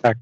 Так.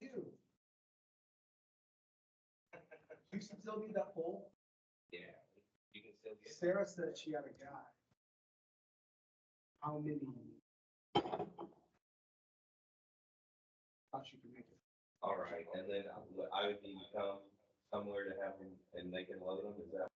You. You still need that pole? Yeah, you can still get. Sarah said she had a guy. How many? Thought she could make it. All right, and then I would need to come somewhere to have them and they can load them, is that?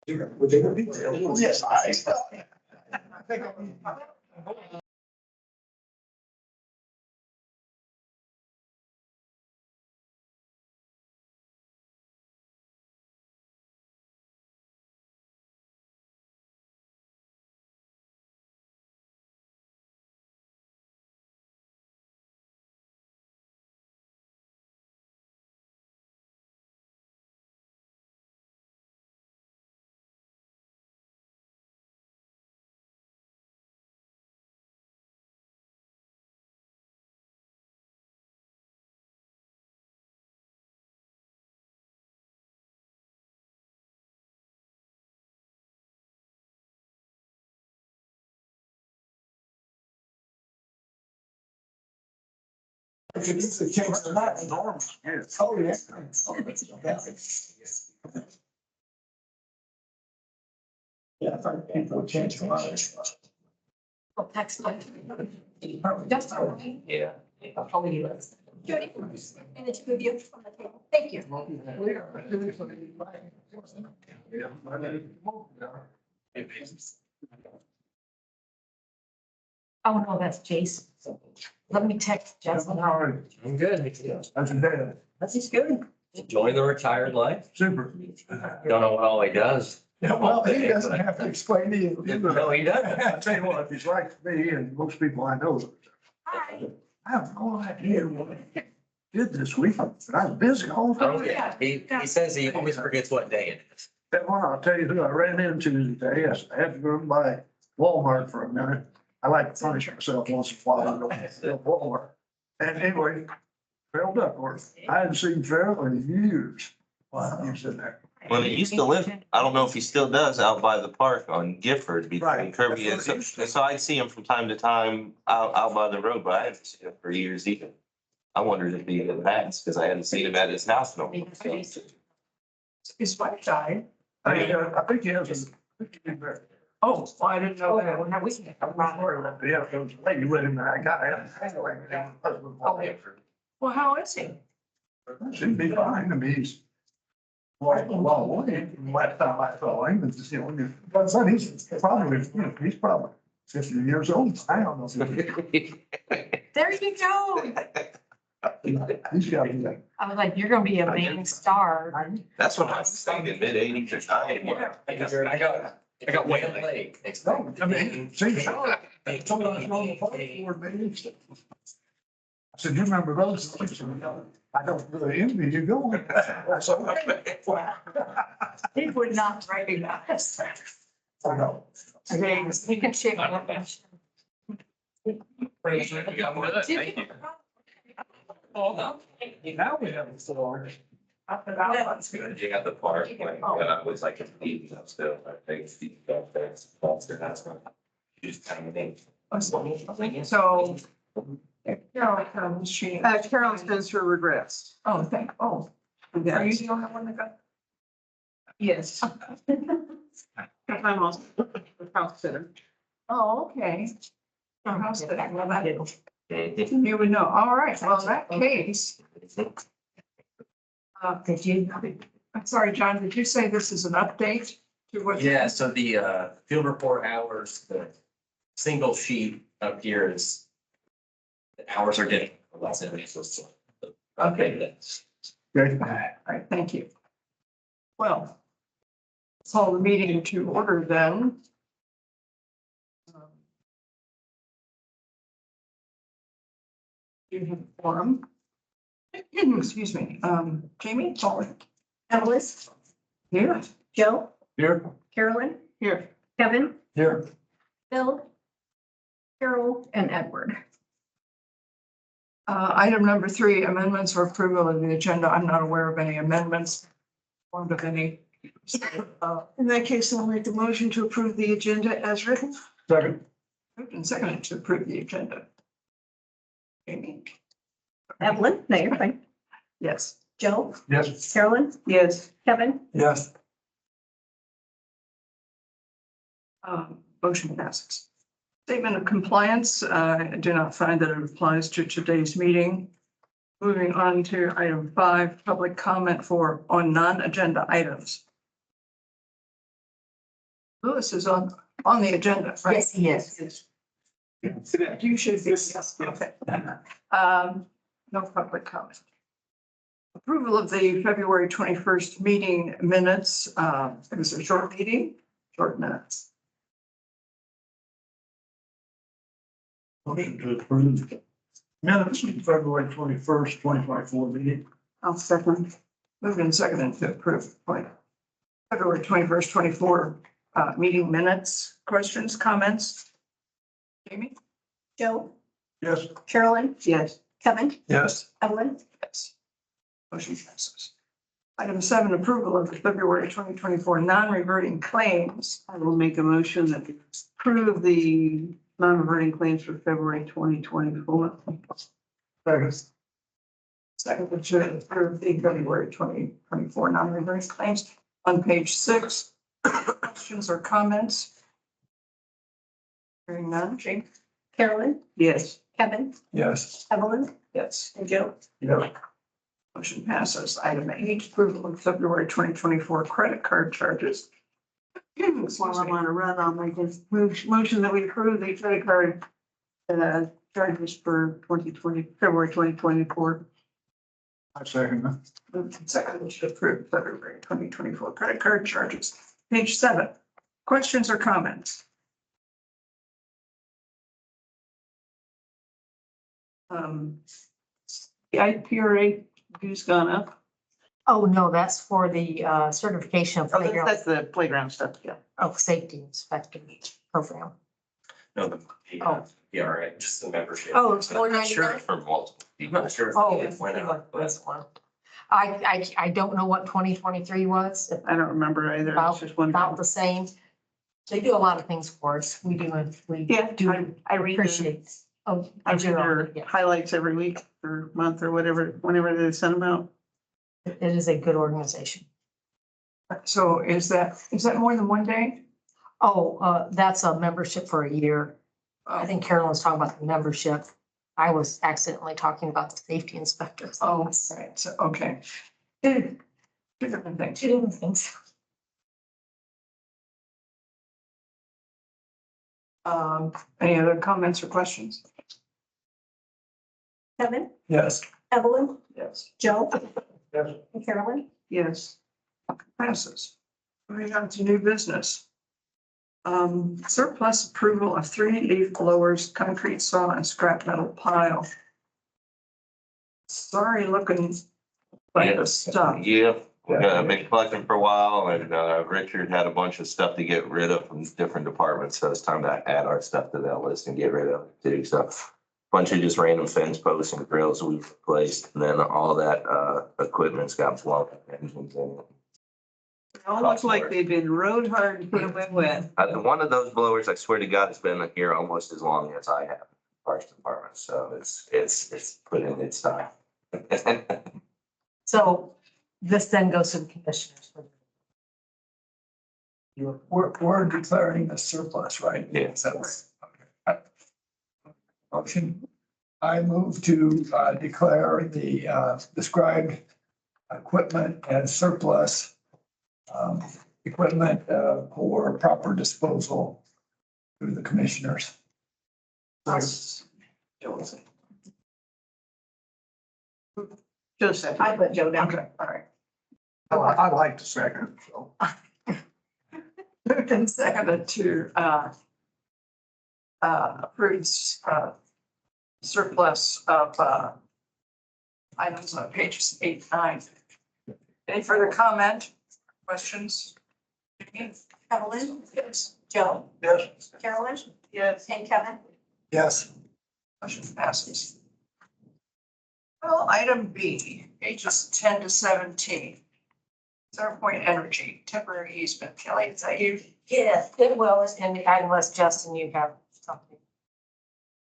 Yes, I think it's a change of that norm. Oh, yeah. Yeah, I thought people would change their minds. Text. Just. Yeah. Probably you. Jody, and it's good you from the table. Thank you. Oh, no, that's Jace. Let me text Justin. I'm good. How's your day? That's just good. Enjoying the retired life. Super. Don't know what all he does. Yeah, well, he doesn't have to explain to you. No, he doesn't. I tell you what, if he's like me and most people I know, Hi. I have no idea what I did this week. I was busy all the Oh, time. yeah. He says he always forgets what day it is. That one, I'll tell you who I ran into today. Yes, I had to go by Walmart for a minute. I like to punish myself once in a while. I go to Walmart. And anyway, Farrell Duckworth. I hadn't seen Farrell in years. Wow, he's in there. Well, he used to live, I don't know if he still does, out by the park on Gifford between Right. Kirby and, That's what he used to. so I'd see him from time to time out by the road, but I haven't seen him for years either. I wondered if he had passed, because I hadn't seen him at his house no more. His wife died. I think he has a. I think he's there. Oh, well, I didn't know that. Well, now we can. Yeah, there was a lady with him that I got. Well, how is he? Should be fine. I mean, he's. Well, last time I saw him, it's just, but son, he's probably 50 years old. I don't know. There you go. He's got to be like. I was like, you're gonna be a main star. That's what I was thinking, mid-80s or 90s. I got Whale Lake. I mean, see, sometimes on the phone board, maybe. I said, you remember those? He said, "No, I don't really envy you going." I said, He would not recognize. "Oh, no." Okay, You can shake it. Now we have a store. that's good. You got the park, like, I was like, eating up still, I think, Steve, that's not. Just kind of thing. So. Carol comes, she. Carol sends her regrets. Oh, are you the only one that got? Yes. I'm also a house sitter. Oh, okay. How's that? Well, that Mhm. you would know. All right, well, in that case. Did you? I'm sorry, John, did you say this is an update to what? Yeah, so the field report hours, the single sheet up here is the hours are getting less than it's supposed to. Okay. Great. All right, thank you. Well, call the meeting to order then. You have a forum. Excuse me, Jamie, Paul, Alice, here, Joe, Here. Carolyn, here. Kevin, Here. Bill, Carol, and Edward. Item number 3, amendments or approval of the agenda. I'm not aware of any amendments. Formed of any. In that case, I'll make the motion to approve the agenda as written. Second. Moved and seconded to approve the agenda. Jamie? Evelyn, no, you're fine. Yes. Joe, Yes. Carolyn, Yes. Kevin, Yes. Motion passes. Statement of compliance, I do not find that it applies to today's meeting. Moving on to item 5, public comment on non-agenda items. Louis is on the agenda, right? Yes, he is. You should be, yes, okay. No public comment. Approval of the February 21st meeting minutes. It was a short meeting, short minutes. Motion to approve minutes from February 21st, 2024 meeting. I'll second. Moved and seconded to approve February 21st, 24 meeting minutes. Questions, comments? Jamie? Joe, Yes. Carolyn, Yes. Kevin, Yes. Evelyn, Yes. Motion passes. Item 7, approval of the February 2024 non-reverting claims. I will make a motion that we approve the non-reverting claims for February 2024. Second. Second, to approve the February 2024 non-reverting claims on page 6. Questions or comments? Hearing none. Jane? Carolyn, Yes. Kevin, Yes. Evelyn, Yes. and Joe. Yeah. Motion passes. Item 8, approval of February 2024 credit card charges. While I'm on a run, I'll make a motion that we approve the credit card charges for February 2024. I second that. Moved and seconded to approve February 2024 credit card charges. Page 7, questions or comments? The IPRA dues gone up. Oh, no, that's for the certification of playground, That's the playground stuff, yeah. of safety inspector program. No, yeah, right, just the membership. Oh, it's I'm not sure $4.99? for multiple I'm people. not sure. if Oh, it went up, but- this one. I don't know what 2023 was, I don't remember either. It's just one. about the same. They do a lot of things for us. We Yeah, do I read the, appreciate. Oh, I read their yeah. highlights every week or month or whatever, whenever they send them out. It is a good organization. So is that more than one day? Oh, that's a membership for a year. I think Carolyn was talking about the membership. I was accidentally talking about the safety inspector. Oh, right, so, okay. Two different things. Two different things. Any other comments or questions? Kevin, Yes. Evelyn, Yes. Joe, Yes. and Carolyn. Yes. Passes. Moving on to new business. Surplus approval of 3 leaf blowers, concrete saw and scrap metal pile. Sorry looking like the stuff. Yeah, I've been collecting for a while and Richard had a bunch of stuff to get rid of from different departments, so it's time to add our stuff to that list and get rid of it too. So bunch of just random fence posts and grills we've replaced, and then all that equipment's got blown engines in it. It all looks like they've been rode hard and put away wet. One of those blowers, I swear to God, has been here almost as long as I have, Parks Department, so it's put in its time. So this then goes to the commissioners. We're declaring a surplus, right? Yeah. Okay. Motion. I move to declare the described equipment as surplus equipment for proper disposal to the commissioners. Joseph. I put Joe down. Okay, all right. I like the second, so. Moved and seconded to approve surplus of items on pages 8, 9. Any further comment, questions? Evelyn, Yes. Joe, Yes. Carolyn, Yes. and Kevin. Yes. Motion passes. Well, item B, pages 10 to 17. Centerpoint Energy, temporary easement. Kelly, is that you? Yes, it will, and unless Justin, you have something.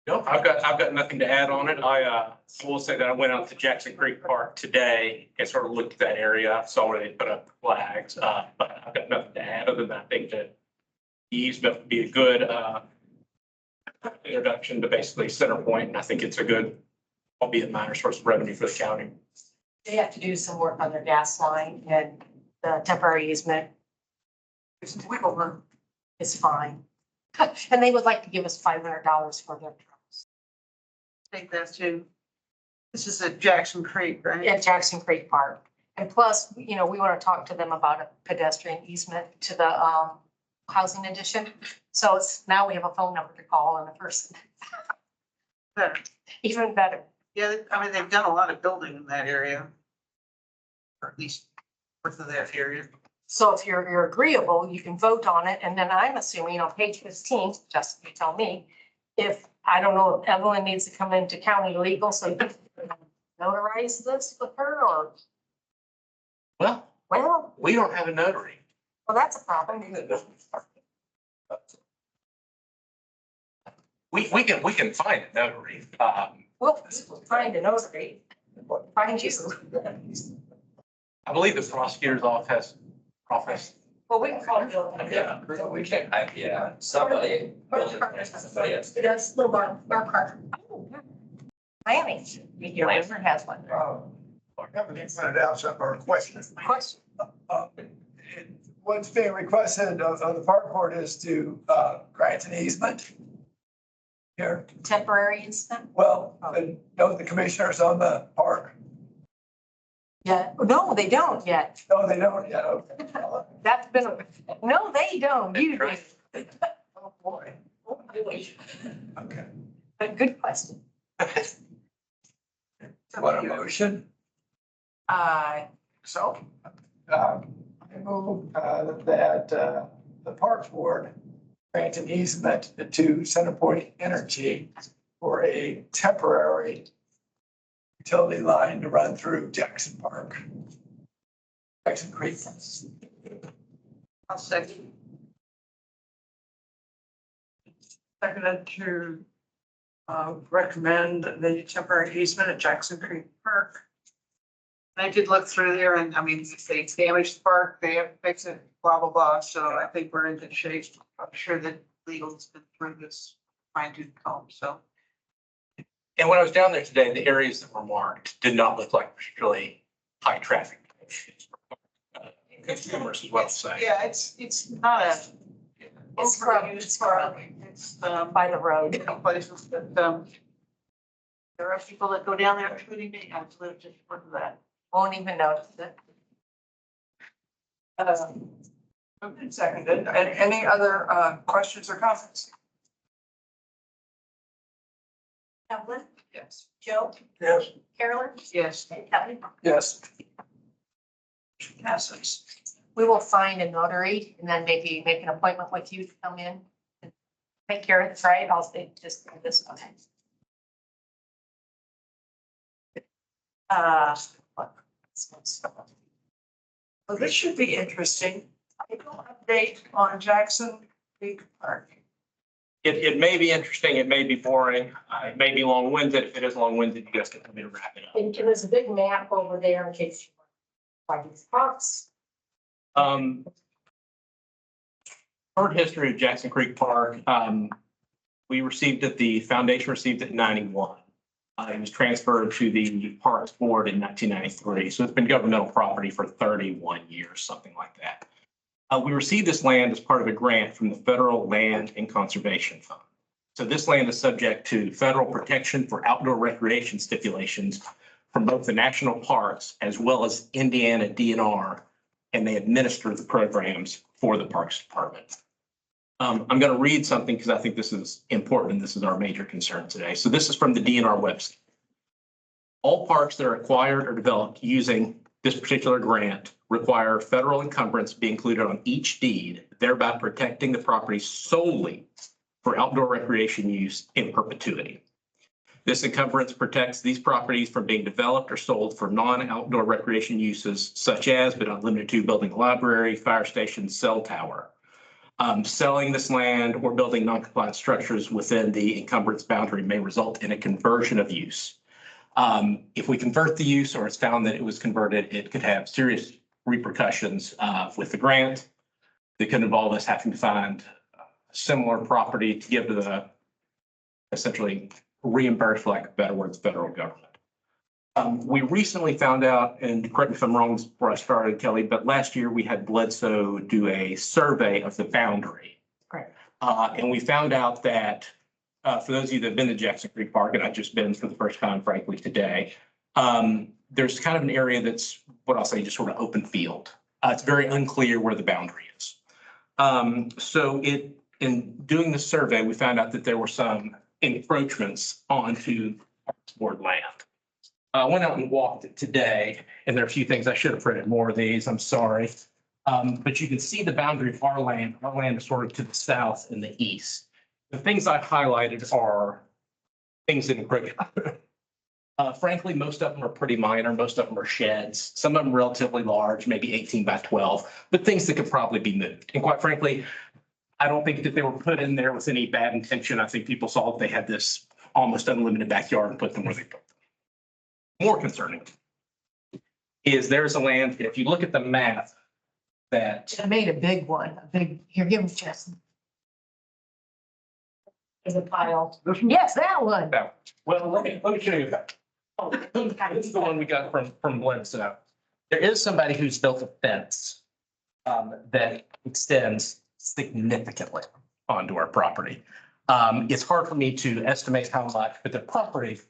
No, I've got nothing to add on it. I will say that I went out to Jackson Creek Park today and sort of looked at that area, saw where they put up flags, but I've got nothing to add other than I think that the easement would be a good introduction to basically Centerpoint, and I think it's a good, albeit minor source of revenue for the county. They have to do some work on their gas line and the temporary easement. There's some wiggle room. is fine. And they would like to give us $500 for their trucks Take that too. This is at Jackson Creek, right? at Jackson Creek Park. And plus, we want to talk to them about a pedestrian easement to the housing addition. So now we have a phone number to call and a person, Better. even better. Yeah, I mean, they've done a lot of building in that area. Or at least north of that area. So if you're agreeable, you can vote on it. And then I'm assuming on page 15, Justin, you tell me, if, I don't know if Evelyn needs to come into county legal, so you can notarize this with her or, Well, well, we don't have a notary. that's a problem. We can find a notary. We'll find a notary, find you. I believe the prosecutor's office. Well, we can call Bill. We can, somebody. Somebody else. That's the bar card. Miami, your neighbor has one. I haven't printed out some of our questions. Question. What's being requested of the park board is to grant an easement here. Temporary incident? Well, don't the commissioners on the park? Yeah, no, they don't yet. No, they don't yet. Okay. That's been, no, they don't. You do. Oh, boy. Okay. But good question. What a motion. So, I move that the park board grant an easement to Centerpoint Energy for a temporary utility line to run through Jackson Park. Jackson Creek. I'll second. Seconded to recommend the temporary easement at Jackson Creek Park. I did look through there and I mean, if they damaged the park, they have to fix it, blah, blah, blah. So I think we're in good shape. I'm sure that legal's been through this fine tooth comb, so. And when I was down there today, the areas that were marked did not look like particularly high traffic. Consumers as well say. Yeah, it's not a. It's overused park. It's, by the road. places that, there are people that go down there, including me. I've lived just for that. Won't even notice it. Seconded. And any other questions or comments? Evelyn, Yes. Joe, Yes. Carolyn, Yes. and Kelly. Yes. Passes. We will find a notary and then maybe make an appointment with you to come in and take care of this, right? I'll say just this, okay. Well, this should be interesting. Update on Jackson Creek Park. It may be interesting, it may be boring, it may be long-winded. If it is long-winded, you guys can help me to wrap it up. And there's a big map over there in case you want to find these spots. Short history of Jackson Creek Park. We received it, the foundation received it in 91. It was transferred to the Parks Board in 1993. So it's been governmental property for 31 years, something like that. We received this land as part of a grant from the Federal Land and Conservation Fund. So this land is subject to federal protection for outdoor recreation stipulations from both the national parks as well as Indiana DNR, and they administer the programs for the Parks Department. I'm going to read something because I think this is important and this is our major concern today. So this is from the DNR website. All parks that are acquired or developed using this particular grant require federal encumbrance be included on each deed, thereby protecting the property solely for outdoor recreation use in perpetuity. This encumbrance protects these properties from being developed or sold for non-outdoor recreation uses such as, but not limited to, building a library, fire station, cell tower. Selling this land or building non-compliant structures within the encumbrance boundary may result in a conversion of use. If we convert the use or it's found that it was converted, it could have serious repercussions with the grant. That could involve us having to find similar property to give to the essentially reimburse, for lack of better words, federal government. We recently found out, and correct me if I'm wrong before I started, Kelly, but last year we had Bledsoe do a survey of the boundary. And we found out that, for those of you that have been to Jackson Creek Park, and I've just been for the first time, frankly, today, there's kind of an area that's what I'll say, just sort of open field. It's very unclear where the boundary is. In doing the survey, we found out that there were some encroachments onto Parks Board land. I went out and walked it today, and there are a few things I should have printed more of these. I'm sorry. But you can see the boundary of our land. Our land is sort of to the south and the east. The things I highlighted are things that encroach. Frankly, most of them are pretty minor. Most of them are sheds. Some of them relatively large, maybe 18 by 12, but things that could probably be moved. And quite frankly, I don't think that they were put in there with any bad intention. I think people saw that they had this almost unlimited backyard and put them where they put them. More concerning is there's a land, if you look at the map that, I made a big one, here, give me Justin. There's a pile. Yes, that one. well, let me show you that. Oh, This is the one we got from Bledsoe. There is somebody who's built a fence that extends significantly onto our property. It's hard for me to estimate how much, but the property,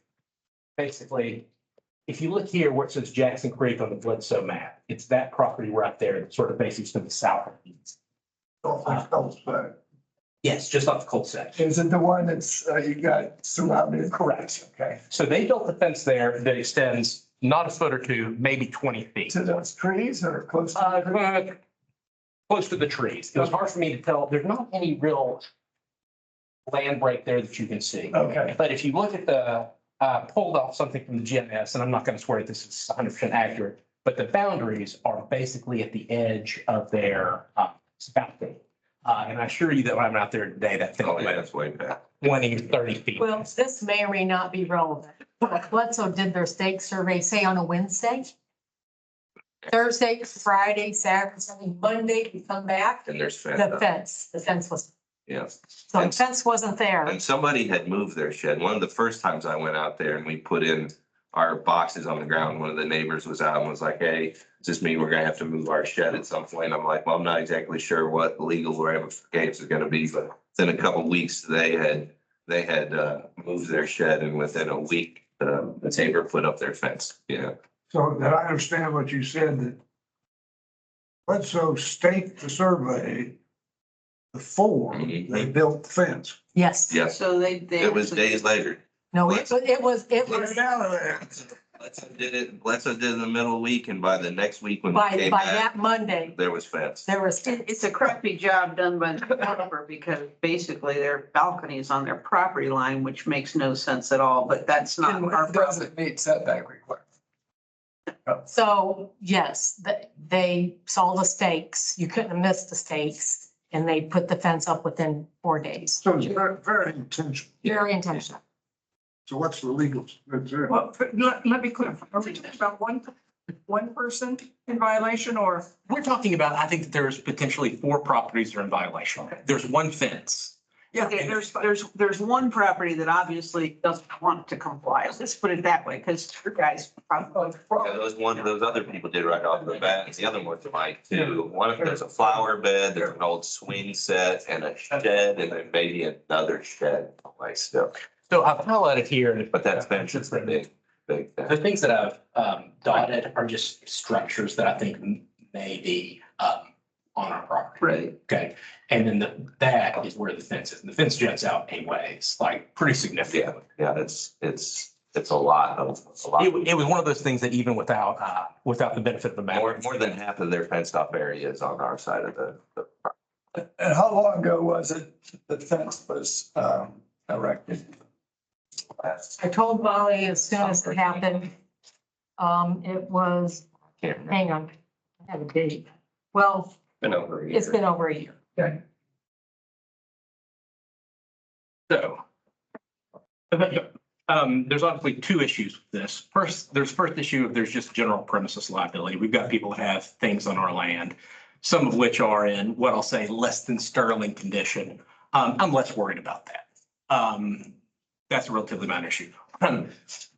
basically, if you look here where it says Jackson Creek on the Bledsoe map, it's that property right there that sort of faces to the south. Yes, just off the cul-de-sac. Is it the one that's, you got surrounded? Correct. Okay. So they built a fence there that extends not a foot or two, maybe 20 feet. To those trees or close? to Close to the trees. It was hard for me to tell. There's not any real land break there that you can see. Okay. But if you look at the, pulled off something from the GIS, and I'm not going to swear that this is 100% accurate, but the boundaries are basically at the edge of their boundary. And I assure you that when I'm out there today, that thing Oh, yeah, went that's way back. 20, 30 feet. Well, this may or may not be relevant. But Bledsoe did their stake survey, say on a Wednesday. Thursday, Friday, Saturday, Sunday, Monday, we come back, And there's the fence. fence was, Yeah. so the fence wasn't there. And somebody had moved their shed. One of the first times I went out there and we put in our boxes on the ground, one of the neighbors was out and was like, hey, does this mean we're gonna have to move our shed at some point? I'm like, well, I'm not exactly sure what the legal ramifications are gonna be, but within a couple of weeks, they had moved their shed, and within a week, the neighbor put up their fence. Yeah. So that I understand what you said, that Bledsoe staked the survey before they built the fence. Yes. Yes. So they. It was days later. No, it was, Get out of there. Bledsoe did it in the middle of the week, and by the next week when we by came that back, Monday, there was fence. there was. It's a crappy job done by the developer because basically their balcony is on their property line, which makes no sense at all, but that's not our problem. Doesn't meet setback requirements. So, yes, they saw the stakes, you couldn't have missed the stakes, and they put the fence up within 4 days. So it's very, very intentional. Very intentional. So what's the legal? Well, let me clear, are we talking about one person in violation or? We're talking about, I think that there's potentially 4 properties that are in violation. There's one fence. Yeah. Okay, there's one property that obviously doesn't want to comply. Let's put it that way, because your guys probably. Yeah, those other people did right off the bat. The other ones might too. One of there's a flower bed, there's an old swing set and a shed, and then maybe another shed. Like stuff. So I've highlighted here. But that fence is the big The thing. things that I've dotted are just structures that I think may be on our property. Right. Okay, and then that is where the fence is. And the fence juts out a ways, like pretty significant. Yeah, it's a lot. It was one of those things that even without the benefit of the map. More than half of their fenced off area is on our side of the. And how long ago was it the fence was erected? I told Molly as soon as it happened, it was, hang on, I have a date. Well, Been over a year. it's been over a year. Okay. So. There's obviously 2 issues with this. First issue of there's just general premises liability. We've got people who have things on our land, some of which are in what I'll say less than sterling condition. I'm less worried about that. That's a relatively minor issue. What I'm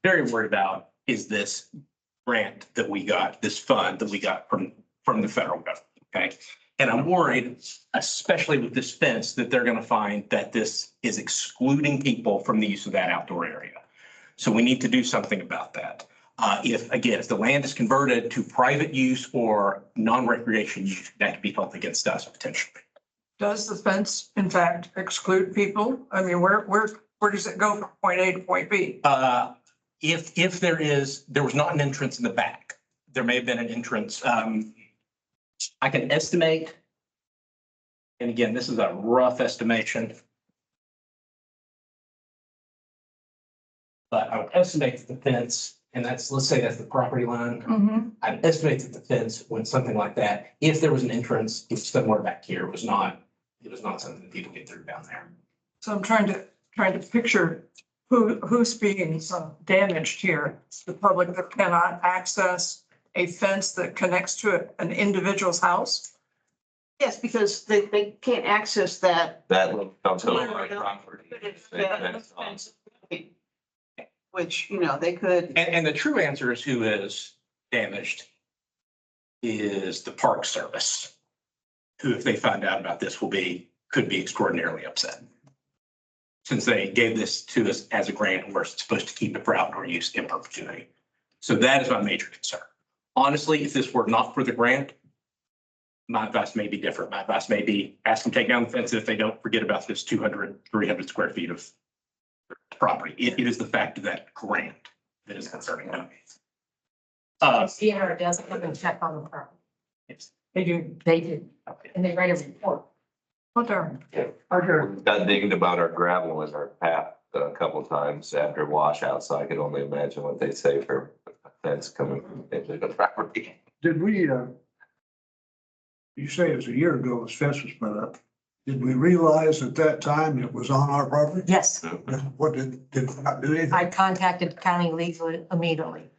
very worried about is this grant that we got, this fund that we got from the federal government. Okay. And I'm worried, especially with this fence, that they're going to find that this is excluding people from the use of that outdoor area. So we need to do something about that. If the land is converted to private use or non-recreation use, that could be held against us potentially. Does the fence in fact exclude people? I mean, where does it go from point A to point B? If there was not an entrance in the back, there may have been an entrance. I can estimate, and again, this is a rough estimation. But I would estimate that the fence, and let's say that's the property line. Mhm. I'd estimate that the fence went something like that. If there was an entrance, it's somewhere back here. It was not something that people get through down there. So I'm trying to picture who's being damaged here. The public that cannot access a fence that connects to an individual's house. Yes, because they can't access that. That comes to Well, our no, property. but it's which, they could. And the true answer is who is damaged is the Park Service, who, if they find out about this, could be extraordinarily upset. Since they gave this to us as a grant, and we're supposed to keep it for outdoor use in perpetuity. So that is my major concern. Honestly, if this were not for the grant, my advice may be different. My advice may be ask them to take down the fence if they don't forget about this 200, 300 square feet of property. It is the fact of that grant that is concerning me. Sierra does come and check on the property. They do. They do, and they write a report. What are? We got digging about our gravel in our path a couple of times after washout, so I could only imagine what they say for a fence coming into the property. Did we, you say it was a year ago this fence was put up. Did we realize at that time it was on our property? Yes, What did we not do anything? I contacted county legal immediately.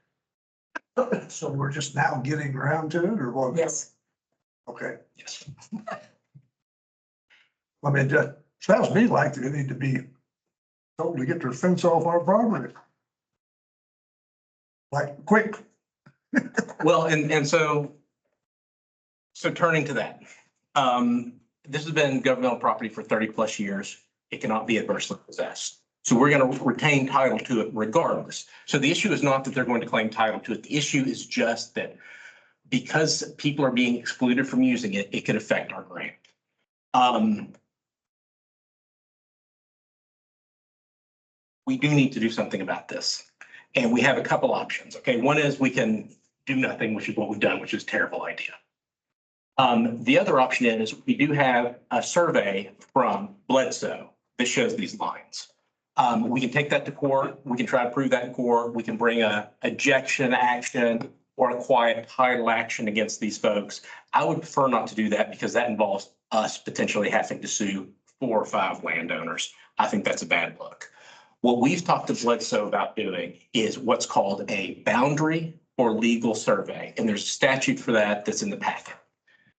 So we're just now getting around to it or what? Yes. Okay. Yes. I mean, that sounds to me like they need to be told to get their fence off our property. Like, quick. Well, and so turning to that, this has been governmental property for 30+ years. It cannot be adversely possessed. So we're going to retain title to it regardless. So the issue is not that they're going to claim title to it. The issue is just that because people are being excluded from using it, it could affect our grant. We do need to do something about this. And we have a couple options. Okay, one is we can do nothing, which is what we've done, which is a terrible idea. The other option is we do have a survey from Bledsoe that shows these lines. We can take that to court. We can try to prove that in court. We can bring a ejection action or a quiet title action against these folks. I would prefer not to do that because that involves us potentially having to sue 4 or 5 landowners. I think that's a bad look. What we've talked to Bledsoe about doing is what's called a boundary or legal survey. And there's a statute for that that's in the packet.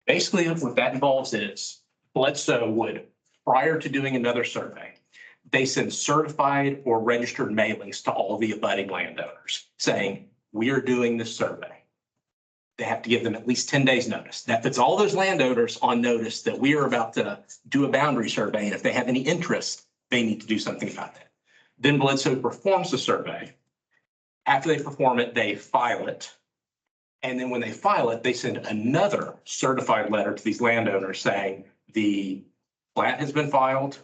Basically, what that involves is Bledsoe would, prior to doing another survey, they send certified or registered mailings to all the abutting landowners saying, we are doing this survey. They have to give them at least 10 days notice. That puts all those landowners on notice that we are about to do a boundary survey. And if they have any interest, they need to do something about that. Then Bledsoe performs the survey. After they perform it, they file it. And then when they file it, they send another certified letter to these landowners saying the plat has been filed.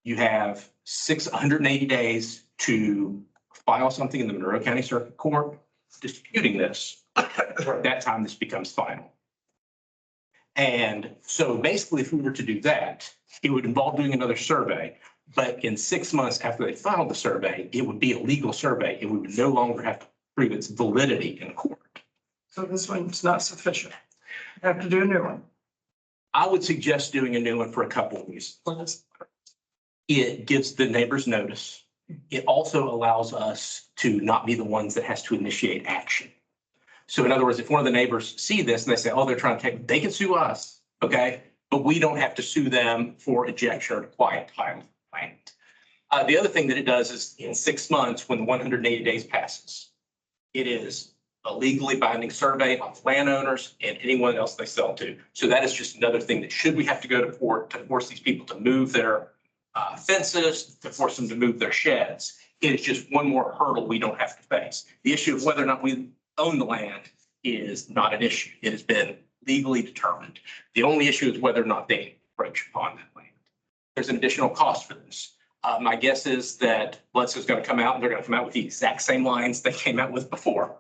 You have 680 days to file something in the Monroe County Circuit Court disputing this. At that time, this becomes final. And so basically, if we were to do that, it would involve doing another survey. But in 6 months after they filed the survey, it would be a legal survey and we would no longer have to prove its validity in court. So this one's not sufficient. Have to do a new one. I would suggest doing a new one for a couple of reasons. It gives the neighbors notice. It also allows us to not be the ones that has to initiate action. So in other words, if one of the neighbors see this and they say, oh, they're trying to take, they can sue us, okay? But we don't have to sue them for ejection or quiet title. The other thing that it does is in 6 months, when the 180 days passes, it is a legally binding survey on landowners and anyone else they sell to. So that is just another thing that should we have to go to court to force these people to move their fences, to force them to move their sheds, it is just one more hurdle we don't have to face. The issue of whether or not we own the land is not an issue. It has been legally determined. The only issue is whether or not they encroach upon that land. There's an additional cost for this. My guess is that Bledsoe's going to come out and they're going to come out with the exact same lines they came out with before.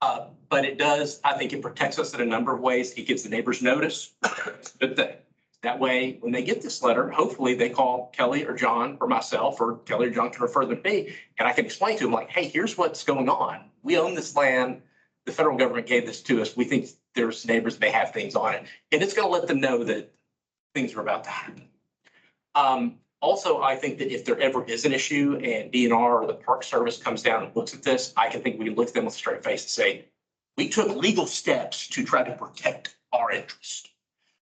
But it does, I think it protects us in a number of ways. It gives the neighbors notice. It's a good thing. That way, when they get this letter, hopefully they call Kelly or John or myself, or Kelly or John can refer them to me, and I can explain to them like, hey, here's what's going on. We own this land. The federal government gave this to us. We think there's neighbors, they have things on it. And it's going to let them know that things are about to happen. Also, I think that if there ever is an issue and DNR or the Park Service comes down and looks at this, I can think we can look at them with a straight face and say, we took legal steps to try to protect our interest.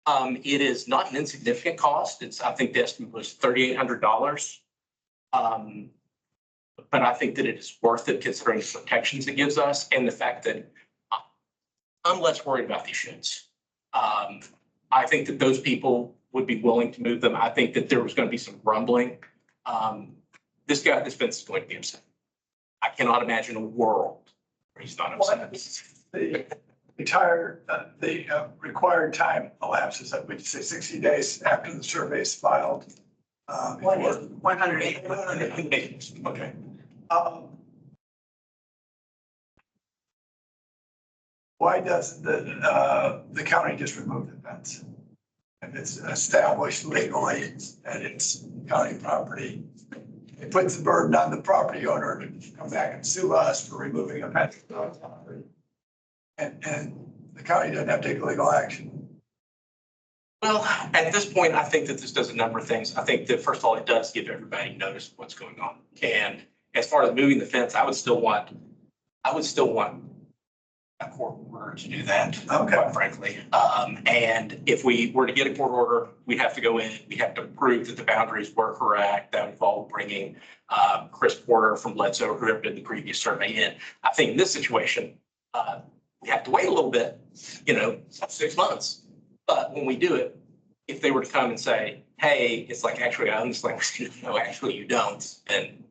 It is not an insignificant cost. I think the estimate was $3,800. But I think that it is worth it considering the protections it gives us and the fact that I'm less worried about these sheds. I think that those people would be willing to move them. I think that there was going to be some grumbling. This fence is going to be upset. I cannot imagine a world where he's not upset. The required time elapses, that would say 60 days after the survey is filed. 180. Okay. Why doesn't the county just remove the fence? If it's established legally and it's county property, it puts the burden on the property owner to come back and sue us for removing a fence. And the county doesn't have to take legal action. Well, at this point, I think that this does a number of things. I think that first of all, it does give everybody notice of what's going on. And as far as moving the fence, I would still want a court order to do that, quite frankly. And if we were to get a court order, we'd have to go in, we have to prove that the boundaries were correct. That would involve bringing Chris Porter from Bledsoe, whoever did the previous survey in. I think in this situation, we have to wait a little bit, 6 months. But when we do it, if they were to come and say, hey, it's like, actually, I own this land, no, actually you don't. And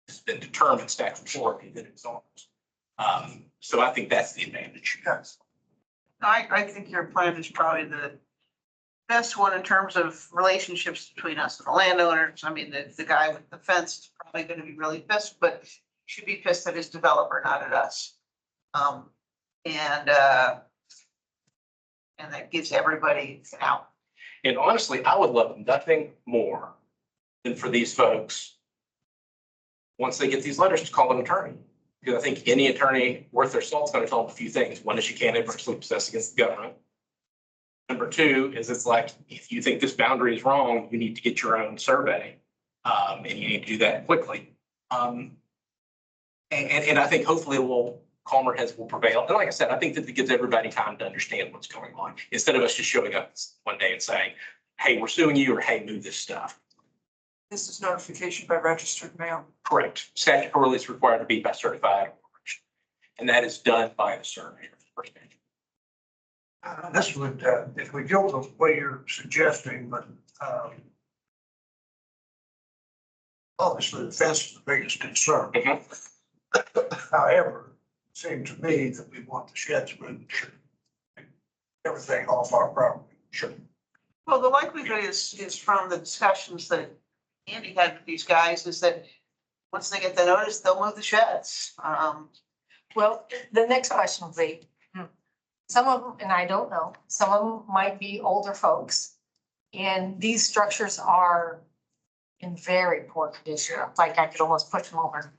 it's been determined statutorily that it's ours. So I think that's the advantage. Yes. I think your plan is probably the best one in terms of relationships between us and the landowners. I mean, the guy with the fence is probably going to be really pissed, but should be pissed at his developer, not at us. And that gives everybody an out. And honestly, I would love nothing more than for these folks, once they get these letters, to call an attorney. Because I think any attorney worth their salt is going to tell them a few things. One is you can't adversely possess against the government. Number two is it's like, if you think this boundary is wrong, you need to get your own survey. And you need to do that quickly. And I think hopefully calmer heads will prevail. And like I said, I think that it gives everybody time to understand what's going on, instead of us just showing up one day and saying, hey, we're suing you, or hey, move this stuff. This is notification by registered mail. Correct. Statutorily, it's required to be by certified, and that is done by the surveyor. This would, if we go the way you're suggesting, but obviously the fence is the biggest concern. However, it seemed to me that we want the sheds moved, everything off our property. Sure. Well, the likelihood is from the discussions that Andy had with these guys is that once they get the notice, they'll move the sheds. Well, the next question will be, some of them, and I don't know, some of them might be older folks. And these structures are in very poor condition, like I could almost push them over.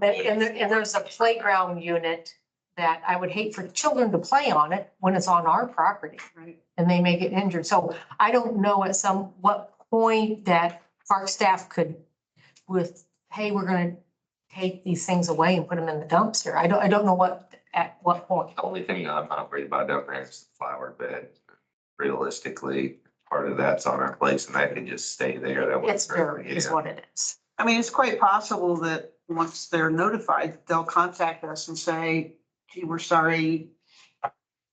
And there's a playground unit that I would hate for children to play on it when it's on our property. Right. And they may get injured. So I don't know at what point that park staff could hey, we're gonna take these things away and put them in the dumpster. I don't know at what point. The only thing I'm not worried about down there is the flower bed. Realistically, part of that's on our place and that can just stay there. That It's dirt is what it is. I mean, it's quite possible that once they're notified, they'll contact us and say, gee, we're sorry.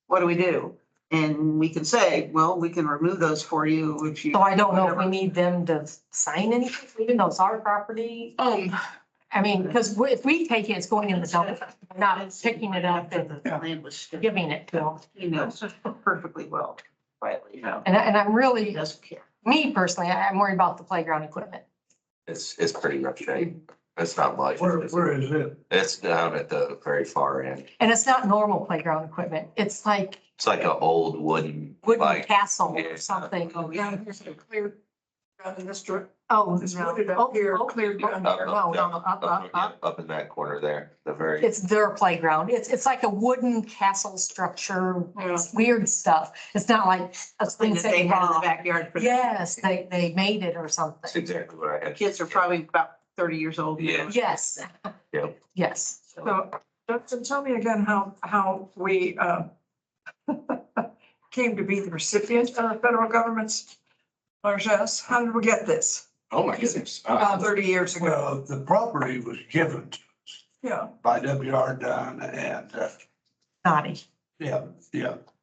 What do we do? And we can say, well, we can remove those for you if you. So I don't know if we need them to sign anything, even though it's our property. I mean, because if we take it, it's going in the dump, not picking it up and The land was, giving it to them. you know, perfectly well, quietly, you know, And I'm he really, doesn't care. me personally, I'm worried about the playground equipment. It's pretty rough shape. It's not much. Where is it? It's down at the very far end. And it's not normal playground equipment. It's like It's like an old wooden, wooden like, castle yeah. or something. Oh, yeah, here's a clear down in this direction. Oh, It's no. wooded Oh, up here, oh, clear down up, there. No, no, up, up. up in that corner there, the very. It's their playground. It's like a wooden castle structure. Yeah. It's weird stuff. It's not like a Thing thing that they had in the backyard. for the- Yes, they made it or That's something. exactly what I had. Kids are probably about 30 years old. now. Yeah. Yes. Yep. Yes. So, Justin, tell me again how we, came to be the recipient of the federal government's largesse. How did we get this? Oh, my goodness. About 30 years ago. Well, the property was given to us Yeah. by W.R. Dunn and, Naughty. yeah,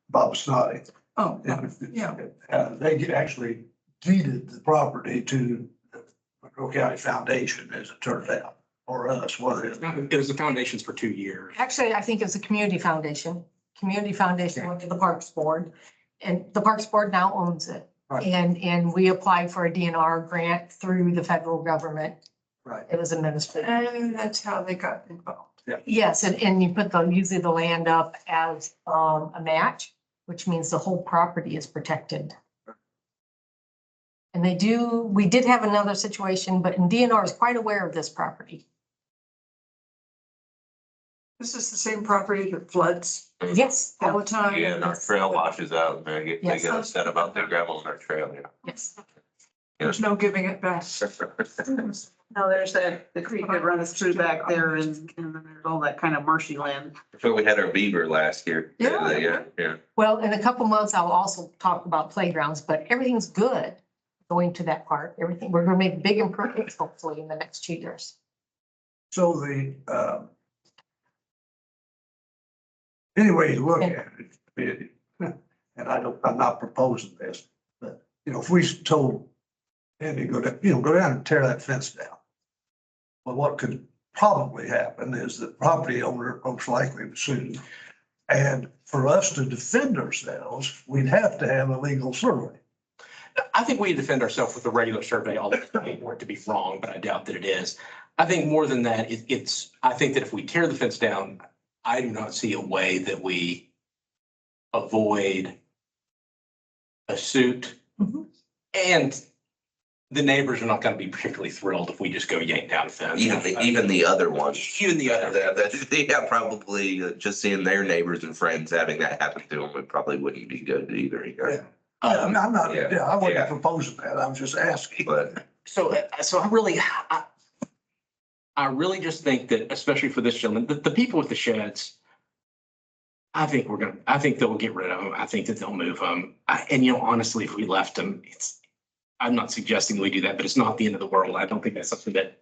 Bob Snoddy. Oh, And, yeah. They actually deeded the property to the Monroe County Foundation, as it turned out, or us, what it is. It was the foundations for 2 years. Actually, I think it's a community foundation. Community foundation went to the Parks Board and the Parks Board now owns it. Right. And we applied for a DNR grant through the federal government. Right. It was administered. And that's how they got involved. Yes, and you put usually the land up as a match, which means the whole property is protected. And we did have another situation, but DNR is quite aware of this property. This is the same property that floods Yes. all the time. Yeah, and our trail washes out and they Yes. get upset about the gravel on our trail, yeah. Yes. There's no giving it back. No, there's the creek that runs through back there and then there's all that kind of marshy land. So we had our beaver last year. Yeah. Yeah. Well, in a couple months, I'll also talk about playgrounds, but everything's good going to that part. Everything, we're gonna make big improvements hopefully in the next 2 years. So anyway, you look at it, and I'm not proposing this, but, if we told Andy, go down and tear that fence down. Well, what could probably happen is the property owner most likely would sue. And for us to defend ourselves, we'd have to have a legal survey. I think we defend ourselves with a regular survey, all the time, for it to be wrong, but I doubt that it is. I think more than that, I think that if we tear the fence down, I do not see a way that we avoid a suit. Mhm. And the neighbors are not going to be particularly thrilled if we just go yank down a fence. Even the other ones. Even the other. Yeah, probably just seeing their neighbors and friends having that happen to them, it probably wouldn't be good either. Yeah. I'm not, Yeah. I wasn't Yeah. proposing that, I'm just asking. But So I really just think that, especially for this gentleman, the people with the sheds, I think they'll get rid of them. I think that they'll move them. And honestly, if we left them, I'm not suggesting we do that, but it's not the end of the world. I don't think that's something that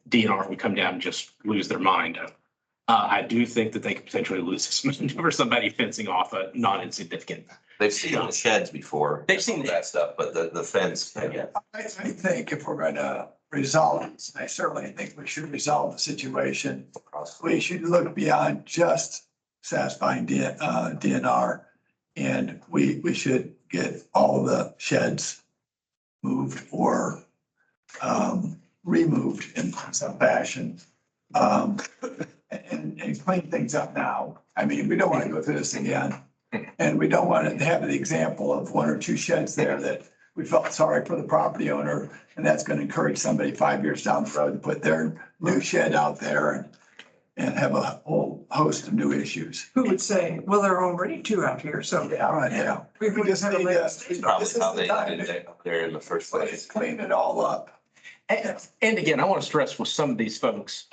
DNR would come down and just lose their mind of. I do think that they could potentially lose this money for somebody fencing off a non-insignificant. they've seen the sheds before. They've seen that stuff, but the fence, yeah. I think if we're going to resolve this, I certainly think we should resolve the situation. We should look beyond just satisfying DNR. And we should get all the sheds moved or removed in some fashion. And clean things up now. I mean, we don't want to go through this again. And we don't want to have the example of one or two sheds there that we felt sorry for the property owner. And that's going to encourage somebody 5 years down the road to put their new shed out there and have a whole host of new issues. Who would say, well, there are already two out here, so. Yeah. We We just need to, Probably this is how the they time did to it up there in the first let's place. clean it all up. And again, I want to stress with some of these folks,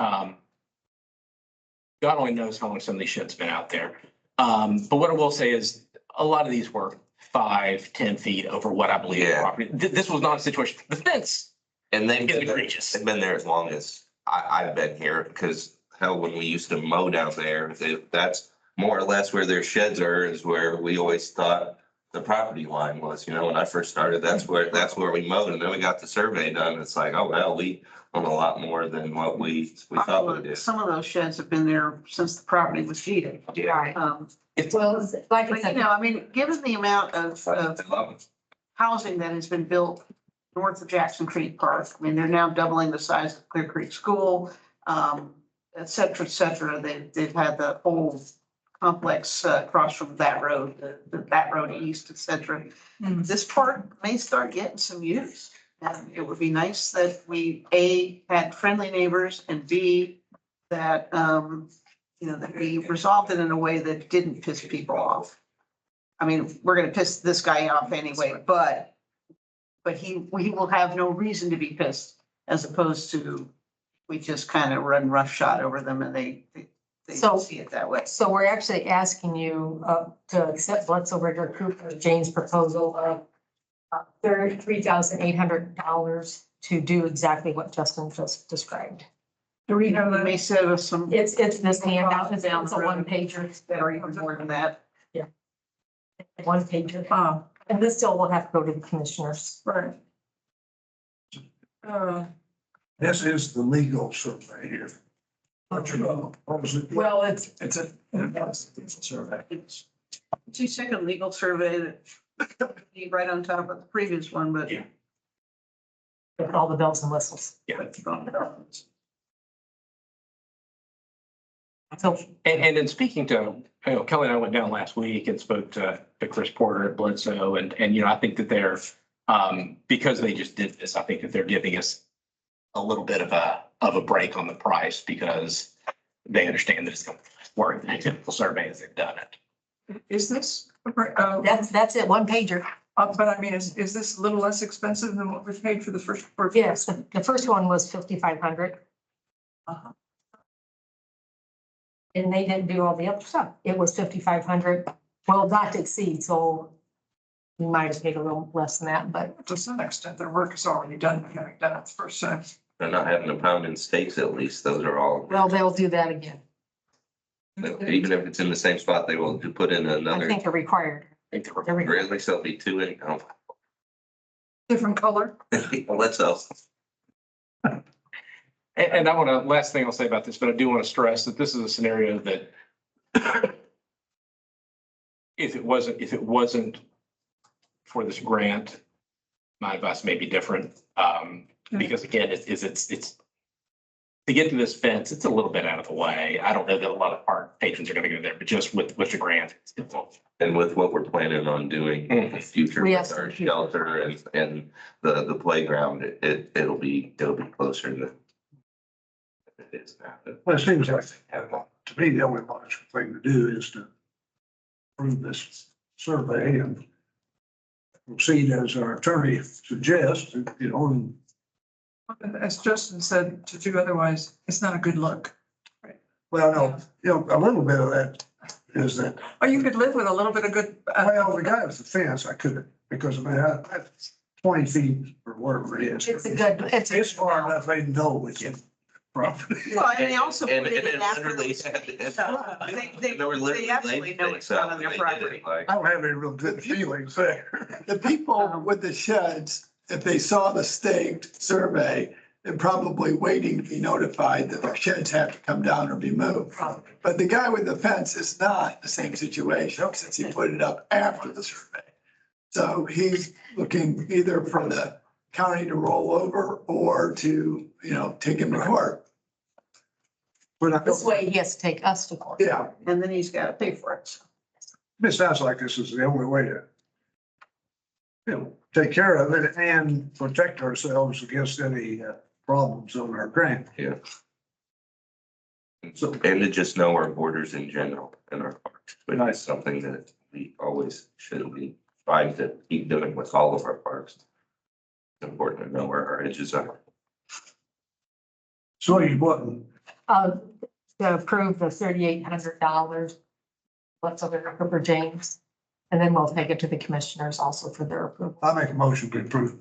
God only knows how long some of these sheds have been out there. But what I will say is a lot of these were 5-10 feet over what I believe the Yeah. property. This was not a situation. The fence And is egregious. they've been there as long as I've been here, because hell, when we used to mow down there, that's more or less where their sheds are, is where we always thought the property line was, you know, when I first started, that's where we mowed, and then we got the survey done, it's like, oh, well, we own a lot more than what we thought we did. Some of those sheds have been there since the property was deeded. Right. It's, Well, like I But you said, know, I mean, given the amount of I love it. housing that has been built north of Jackson Creek Park, I mean, they're now doubling the size of Clear Creek School, et cetera, et cetera. They've had the whole complex across from that road, that road east, et cetera. This park may start getting some use. And it would be nice that we, A, had friendly neighbors, and B, that, you know, that we resolved it in a way that didn't piss people off. I mean, we're gonna piss this guy off anyway, but we will have no reason to be pissed, as opposed to we just kind of run roughshod over them and they So- see it that way. so we're actually asking you to accept Bledsoe Ritter Cooper Jane's proposal of $3,800 to do exactly what Justin just described. Do we have You may that? save us some It's this handout, it's Down a the road. one pager, or even more than that. one pager. Ah, And this still will have to go to the commissioners. right. This is the legal survey here. What was it? Well, it's, It's a, it's a survey. It's a second legal survey that be right on top of the previous one, but. Yeah. with all the bells and whistles. So And then speaking to, you know, Kelly and I went down last week and spoke to Chris Porter at Bledsoe, and, you know, I think that they're, because they just did this, I think that they're giving us a little bit of a break on the price, because they understand that it's going to work, the typical survey as they've done it. Is this, that's it, one pager. but I mean, is this a little less expensive than what we paid for the first? Yes, the first one was 5,500. Uh-huh. And they didn't do all the other stuff. It was 5,500, well, not to exceed, so we might have paid a little less than that, but To some extent, their work is already done, having done it the first time. They're not having to pound in stakes, at least, those are all, well, they'll do that again. even if it's in the same spot, they will put in I another. think they're required. I think they were- They're required. Really, so it'll be two in, oh, Different color. well, let's go. And I want to, last thing I'll say about this, but I do want to stress that this is a scenario that if it wasn't for this grant, my advice may be different. Because again, it's to get to this fence, it's a little bit out of the way. I don't know that a lot of park patrons are going to go there, but just with the grant, it's And with what we're planning on doing in the future We with have our some future shelter and the playground, it'll be closer to. It is now. Well, it seems like, to me, the only logical thing to do is to approve this survey and proceed as our attorney suggests, you know, and As Justin said, to do otherwise, it's not a good look. well, no, you know, a little bit of that is that, Oh, you could live with a little bit of good. well, the guy with the fence, I couldn't, because I mean, that's 20 feet or whatever it is. It's a good, It's far enough, they know it's in property. Well, and they also And put it in after. literally, They were literally absolutely know it's not on their property. Like, I don't have any real good feelings there. The people with the sheds, if they saw the staked survey, they're probably waiting to be notified that their sheds have to come down or be moved. But the guy with the fence is not the same situation since he put it up after the survey. So he's looking either for the county to roll over or to, you know, take him to court. But I this don't, way he has to take us to court. Yeah, And then he's got to pay for it. it sounds like this is the only way to, you know, take care of it and protect ourselves against any problems on our grant. So, and to just know our borders in general and our parks, which is something that we always should be trying to keep doing with all of our parks. It's important to know where our edges are. so you wouldn't, To approve the $3,800, what's over for James. And then we'll take it to the commissioners also for their approval. I make a motion to approve.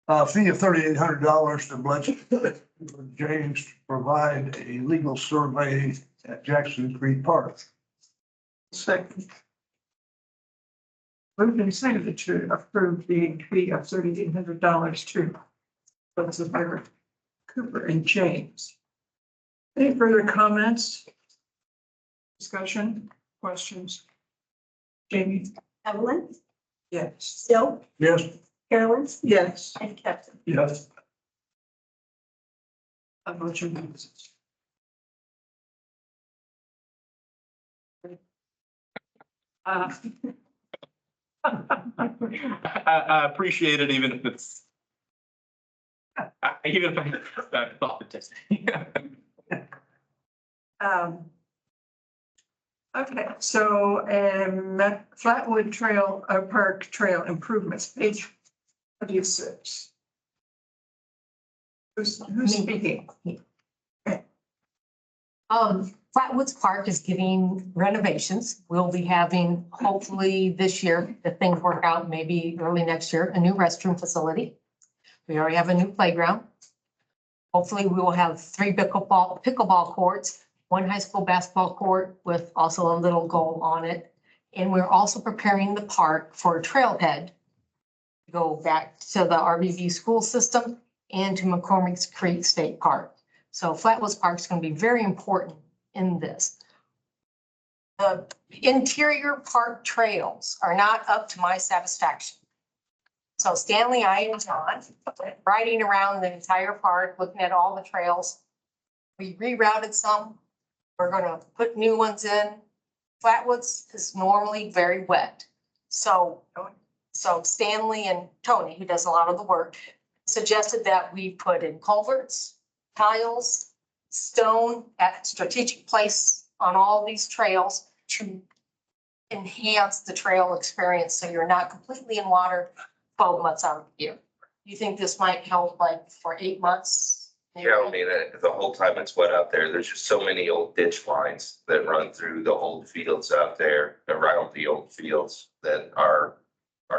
Fee of $3,800 to for James to provide a legal survey at Jackson Creek Park. Second. Moved and seconded to approve the fee of $3,800 to Elizabeth Cooper and James. Any further comments? Discussion, questions? Jamie? Evelyn, Yes. Bill, Yes. Carolyn, Yes. and Kevin. Yes. A motion passes. Uh, I appreciate it, even if it's. Even if I thought it. Okay, so, Flatwood Trail, Park Trail Improvements, page 26. Who's speaking? Flatwoods Park is getting renovations. We'll be having, hopefully this year, if things work out, maybe early next year, a new restroom facility. We already have a new playground. Hopefully we will have 3 pickleball courts, 1 high school basketball court with also a little goal on it. And we're also preparing the park for a trailhead to go back to the RBV school system and to McCormick's Creek State Park. So Flatwoods Park is going to be very important in this. The interior park trails are not up to my satisfaction. So Stanley, I and John, riding around the entire park, looking at all the trails. We rerouted some. We're going to put new ones in. Flatwoods is normally very wet. So Stanley and Tony, who does a lot of the work, suggested that we put in culverts, tiles, stone at strategic place on all these trails to enhance the trail experience. So you're not completely in water 12 months out of the year. You think this might help like for 8 months? Yeah, I mean, the whole time it's wet out there, there's just so many old ditch lines that run through the old fields out there, around the old fields that our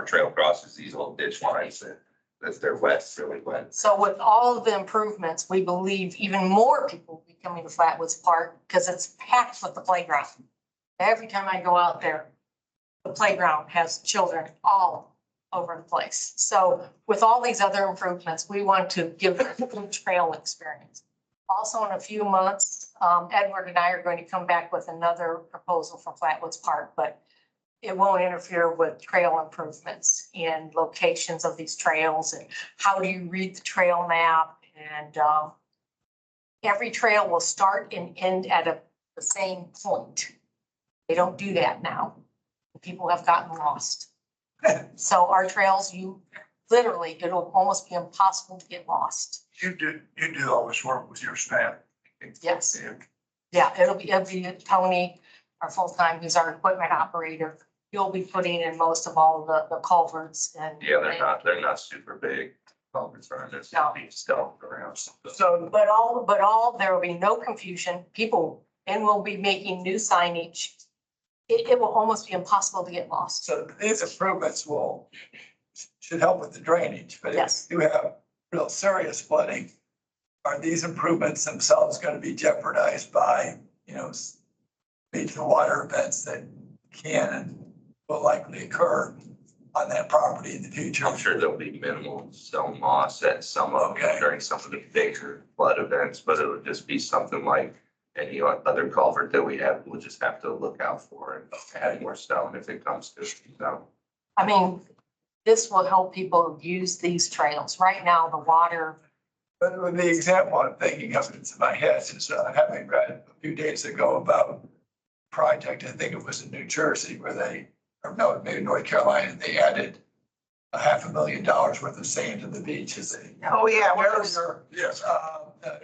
trail crosses these old ditch lines that if they're wet, it's really wet. So with all of the improvements, we believe even more people will be coming to Flatwoods Park because it's packed with the playground. Every time I go out there, the playground has children all over the place. So with all these other improvements, we want to give a trail experience. Also, in a few months, Edward and I are going to come back with another proposal for Flatwoods Park, but it won't interfere with trail improvements and locations of these trails and how do you read the trail map. And every trail will start and end at the same point. They don't do that now. People have gotten lost. So our trails, it'll almost be impossible to get lost. You do all this work with your staff. Yes. Yeah, it'll be Tony, our full-time, who's our equipment operator. He'll be putting in most of all the culverts and. Yeah, they're not super big. Culverts around this, No. be stealth around. So, But there will be no confusion. People, and we'll be making new signage. It will almost be impossible to get lost. So these improvements should help with the drainage, but if Yes. you have real serious flooding, are these improvements themselves going to be jeopardized by, major water events that can and will likely occur on that property in the future? I'm sure there'll be minimal stone loss at some of them during some of the bigger flood events, but it would just be something like any other culvert that we have, we'll just have to look out for and add more stone if it comes to it. So, I mean, this will help people use these trails. Right now, the water, But with the example I'm thinking of in my head is having read a few days ago about a project, I think it was in New Jersey, maybe North Carolina, they added $500,000 worth of sand to the beach as a Oh, yeah. barrier,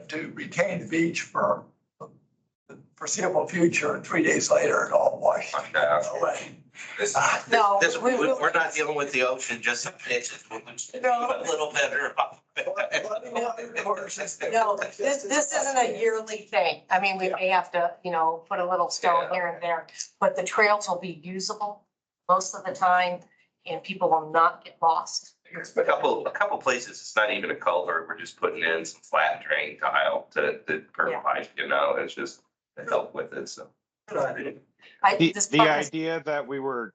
to retain the beach for the foreseeable future, and 3 days later, it all washed away. No, we're not dealing with the ocean, just some pitches. A little better. no, this isn't a yearly thing. I mean, we may have to, put a little stone here and there, but the trails will be usable most of the time and people will not get lost. A couple places, it's not even a culvert, we're just putting in some flat drain tile to provide, you know, it's just to help with it, so. This part is- idea that we were,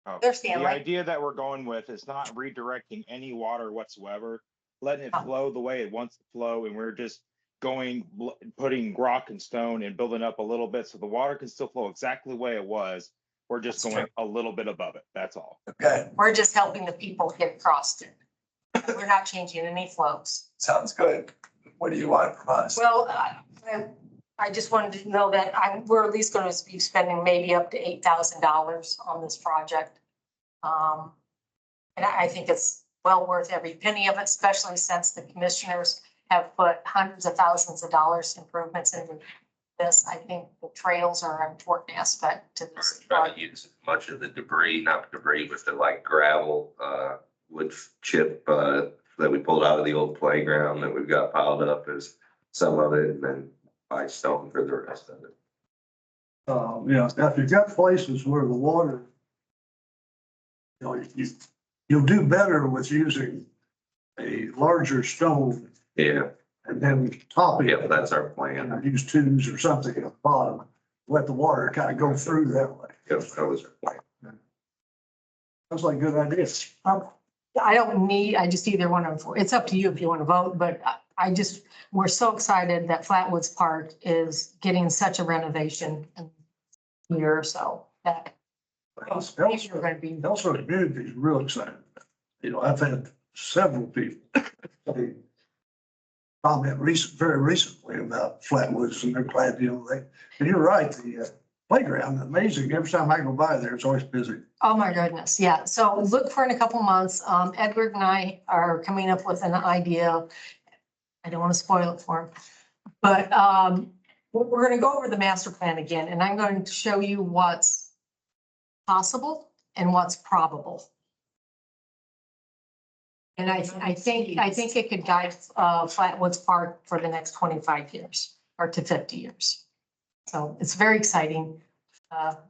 oh, There's Stanley. the idea that we're going with is not redirecting any water whatsoever, letting it flow the way it wants to flow, and we're just putting rock and stone and building up a little bit so the water can still flow exactly the way it was. We're just That's going a little bit above it, that's all. Okay, We're just helping the people get across it. We're not changing any flows. sounds good. What do you want from us? Well, I just wanted to know that we're at least going to be spending maybe up to $8,000 on this project. And I think it's well worth every penny of it, especially since the commissioners have put hundreds of thousands of dollars improvements into this. I think the trails are an important aspect to this. Try to use as much of the debris, not debris, with the like gravel, wood chip, that we pulled out of the old playground that we've got piled up as some of it, and then buy stone for the rest of it. Yeah, now if you've got places where the water, you'll do better with using a larger stone Yeah, and then top it. yeah, that's our plan. And use tubes or something at the bottom, let the water kind of go through that way. Yeah, that was our plan. Sounds like a good idea. I just either want to, it's up to you if you want to vote, but we're so excited that Flatwoods Park is getting such a renovation in a year or so that we're going to be. Also, the community is real excited. I've had several people say, comment very recently about Flatwoods, and they're glad, and you're right, the playground, amazing. Every time I go by there, it's always busy. Oh, my goodness. Yeah. So look for in a couple months. Edward and I are coming up with an idea. I don't want to spoil it for him, but we're going to go over the master plan again, and I'm going to show you what's possible and what's probable. And I think it could guide Flatwoods Park for the next 25 years or to 50 years. So it's very exciting,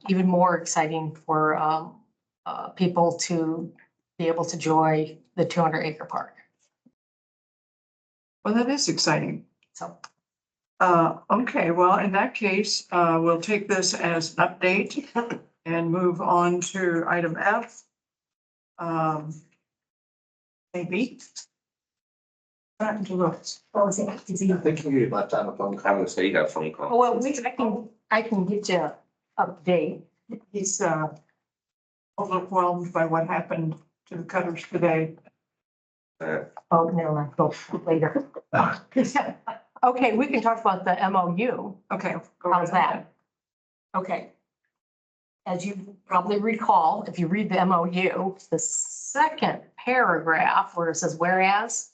even more exciting for people to be able to enjoy the 200-acre park. Well, that is exciting. So, Okay, well, in that case, we'll take this as an update and move on to item F. Maybe. Back to Rose. is he? I think you left on the phone call, and say you got a phone call. Oh, well, I can get you an update. He's overwhelmed by what happened to the cutters today. Oh, never mind, go later. Okay, we can talk about the MOU. Okay. How's that? Okay. As you probably recall, if you read the MOU, the second paragraph where it says whereas,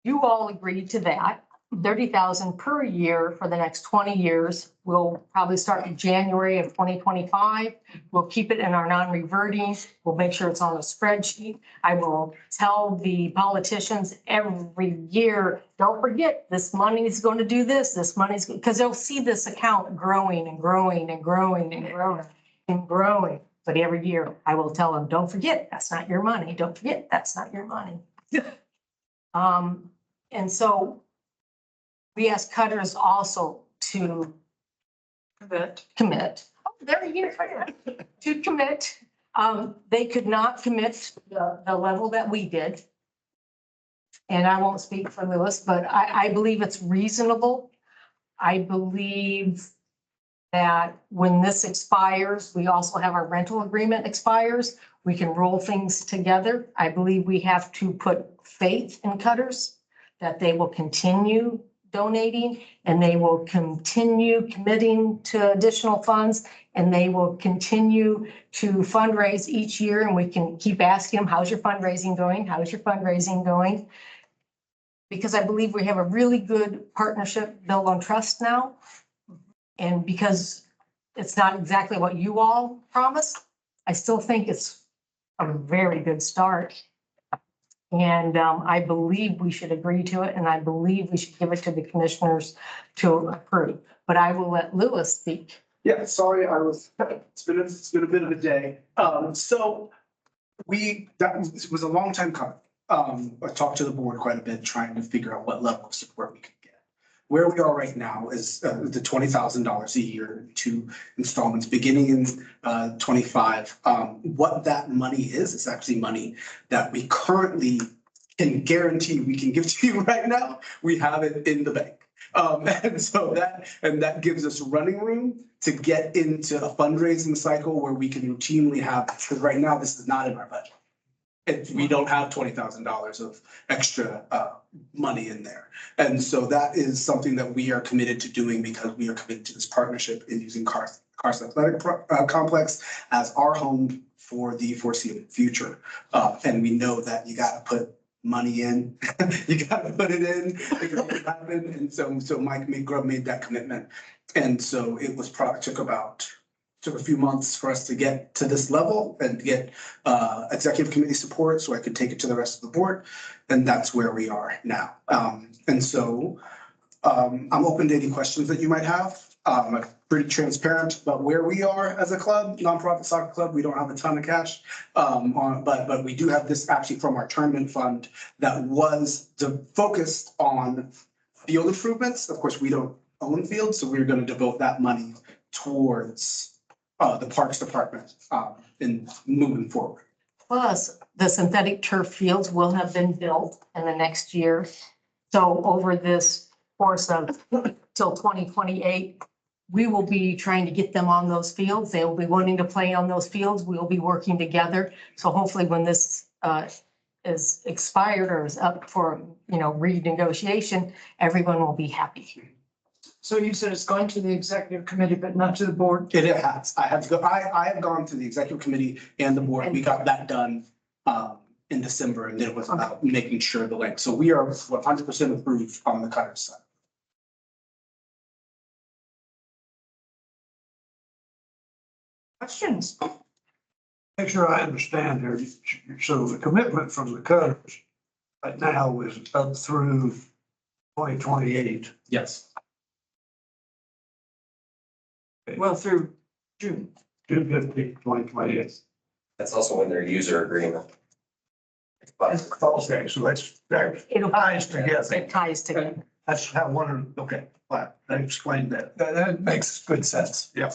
you all agreed to that, 30,000 per year for the next 20 years. We'll probably start in January of 2025. We'll keep it in our non-reverting. We'll make sure it's on a spreadsheet. I will tell the politicians every year, don't forget, this money is going to do this, because they'll see this account growing and growing and growing and growing and growing. But every year I will tell them, don't forget, that's not your money. Don't forget, that's not your money. And so we asked Cutters also to commit. Oh, there he is, right there. To commit. They could not commit the level that we did. And I won't speak for Lewis, but I believe it's reasonable. I believe that when this expires, we also have our rental agreement expires. We can roll things together. I believe we have to put faith in Cutters, that they will continue donating and they will continue committing to additional funds and they will continue to fundraise each year. And we can keep asking them, how's your fundraising going? How's your fundraising going? Because I believe we have a really good partnership built on trust now. And because it's not exactly what you all promised, I still think it's a very good start. And I believe we should agree to it, and I believe we should give it to the commissioners to approve. But I will let Lewis speak. Yeah, sorry, it's been a bit of a day. So That was a long time coming. I talked to the board quite a bit, trying to figure out what level of support we could get. Where we are right now is the $20,000 a year, 2 installments beginning in 25. What that money is actually money that we currently can guarantee we can give to you right now. We have it in the bank. And so that gives us running room to get into a fundraising cycle where we can routinely have, because right now this is not in our budget. We don't have $20,000 of extra money in there. And so that is something that we are committed to doing because we are committed to this partnership in using Carson Athletic Complex as our home for the foreseeable future. And we know that you gotta put money in, you gotta put it in, it can only happen. And so Mike Grubb made that commitment. And so it was took a few months for us to get to this level and get executive committee support so I could take it to the rest of the board. And that's where we are now. And so I'm open to any questions that you might have. I'm pretty transparent about where we are as a club, nonprofit soccer club. We don't have a ton of cash, but we do have this actually from our tournament fund that was focused on field improvements. Of course, we don't own fields, so we're going to devote that money towards the Parks Department in moving forward. Plus, the synthetic turf fields will have been built in the next year. So over this course of till 2028, we will be trying to get them on those fields. They will be wanting to play on those fields. We will be working together. So hopefully when this is expired or is up for, renegotiation, everyone will be happy. So you said it's going to the executive committee, but not to the board? It has. I have gone to the executive committee and the board. We got that done in December, and it was about making sure the link. So we are 100% approved on the Cutters side. Questions? Make sure I understand here. So the commitment from the Cutters right now is up through 2028. Yes. Well, through June. June 15th, 2028. That's also in their user agreement. Okay, so that It'll ties together. It ties together. That's how okay, fine. I explained that. That makes good sense. Yeah.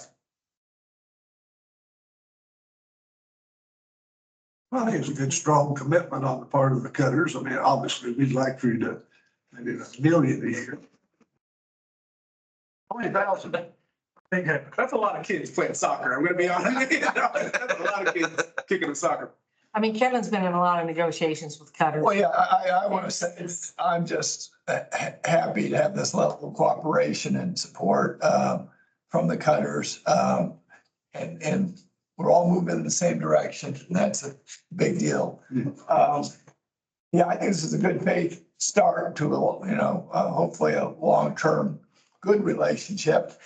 Well, I think it's a good, strong commitment on the part of the Cutters. I mean, obviously, we'd like for you to, maybe $1 million a year. 20,000. That's a lot of kids playing soccer. I'm gonna be honest. That's a lot of kids kicking the soccer. I mean, Kevin's been in a lot of negotiations with Cutters. Well, yeah, I want to say, I'm just happy to have this level of cooperation and support from the Cutters. And we're all moving in the same direction, and that's a big deal. Yeah, I think this is a good faith start to, hopefully a long-term good relationship.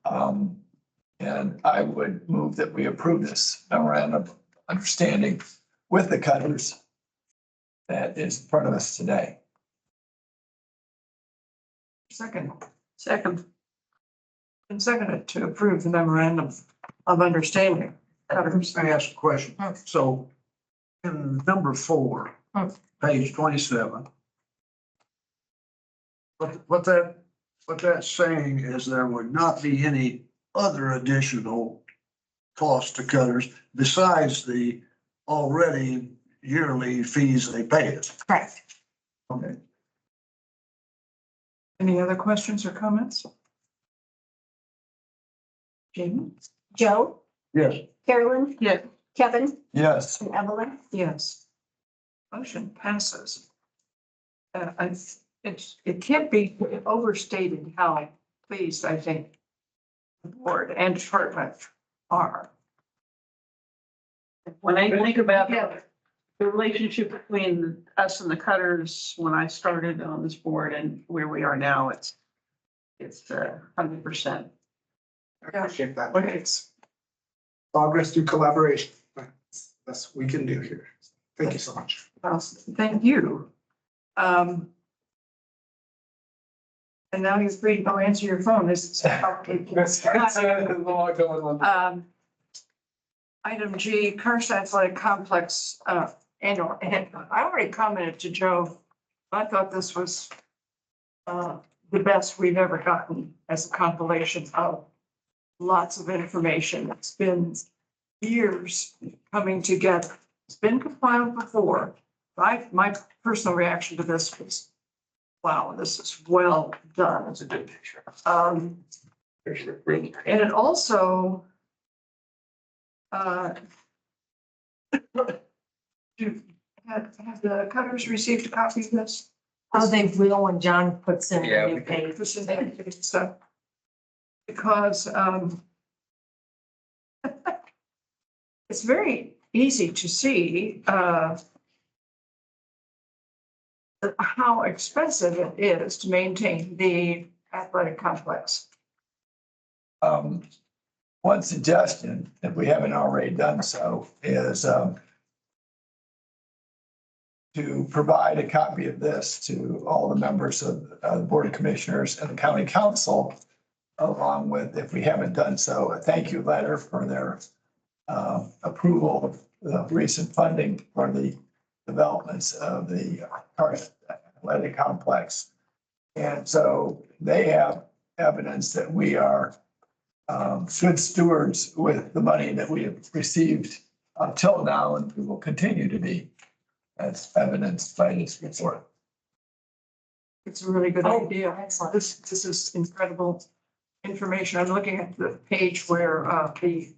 And I would move that we approve this memorandum of understanding with the Cutters that is in front of us today. Second. And seconded to approve the memorandum of understanding. Cutters. Let me ask a question. So in number 4, page 27, what that's saying is there would not be any other additional cost to Cutters besides the already yearly fees they pay us. Correct. Okay. Any other questions or comments? Jamie? Joe, Yes. Carolyn, Yeah. Kevin, Yes. and Evelyn. Yes. Motion passes. It can't be overstated how pleased I think the board and department are. When I think about the relationship between us and the Cutters, when I started on this board and where we are now, it's 100%. I appreciate that. But it's progress through collaboration. That's what we can do here. Thank you so much. Well, thank you. And now you're free to go answer your phone. This is. That's a lot going on. Item G, Karst Athletic Complex, annual, and I already commented to Joe. I thought this was the best we've ever gotten as a compilation of lots of information. It's been years coming together. It's been compiled before. My personal reaction to this was, wow, this is well done. That's a good picture. There's the room. And it also have the Cutters received a copy of this? Oh, they will when John puts in Yeah, a new we page. This is the stuff. Because it's very easy to see how expensive it is to maintain the athletic complex. One suggestion, if we haven't already done so, is to provide a copy of this to all the members of the Board of Commissioners and the County Council, along with, if we haven't done so, a thank you letter for their approval of the recent funding for the developments of the Karst Athletic Complex. And so they have evidence that we are good stewards with the money that we have received until now, and we will continue to be, as evidenced by this report. It's a really good Oh, idea. excellent. This is incredible information. I'm looking at the page where the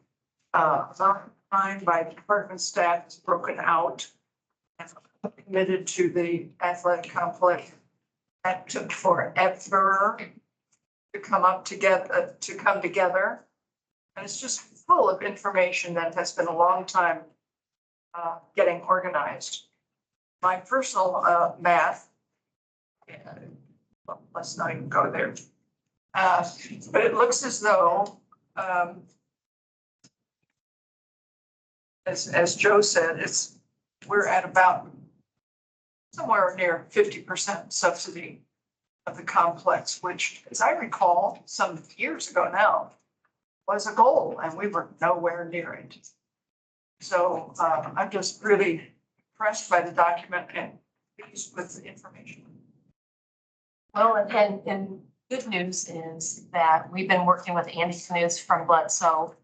time by department staff is broken out and committed to the athletic complex. That took forever to come together. And it's just full of information that has been a long time getting organized. My personal math, well, let's not even go there. But it looks as though, as Joe said, we're at about somewhere near 50% subsidy of the complex, which, as I recall, some years ago now, was a goal, and we were nowhere near it. So I'm just really impressed by the document and pleased with the information. Well, and good news is that we've been working with Andy Canoes from Bledsoe.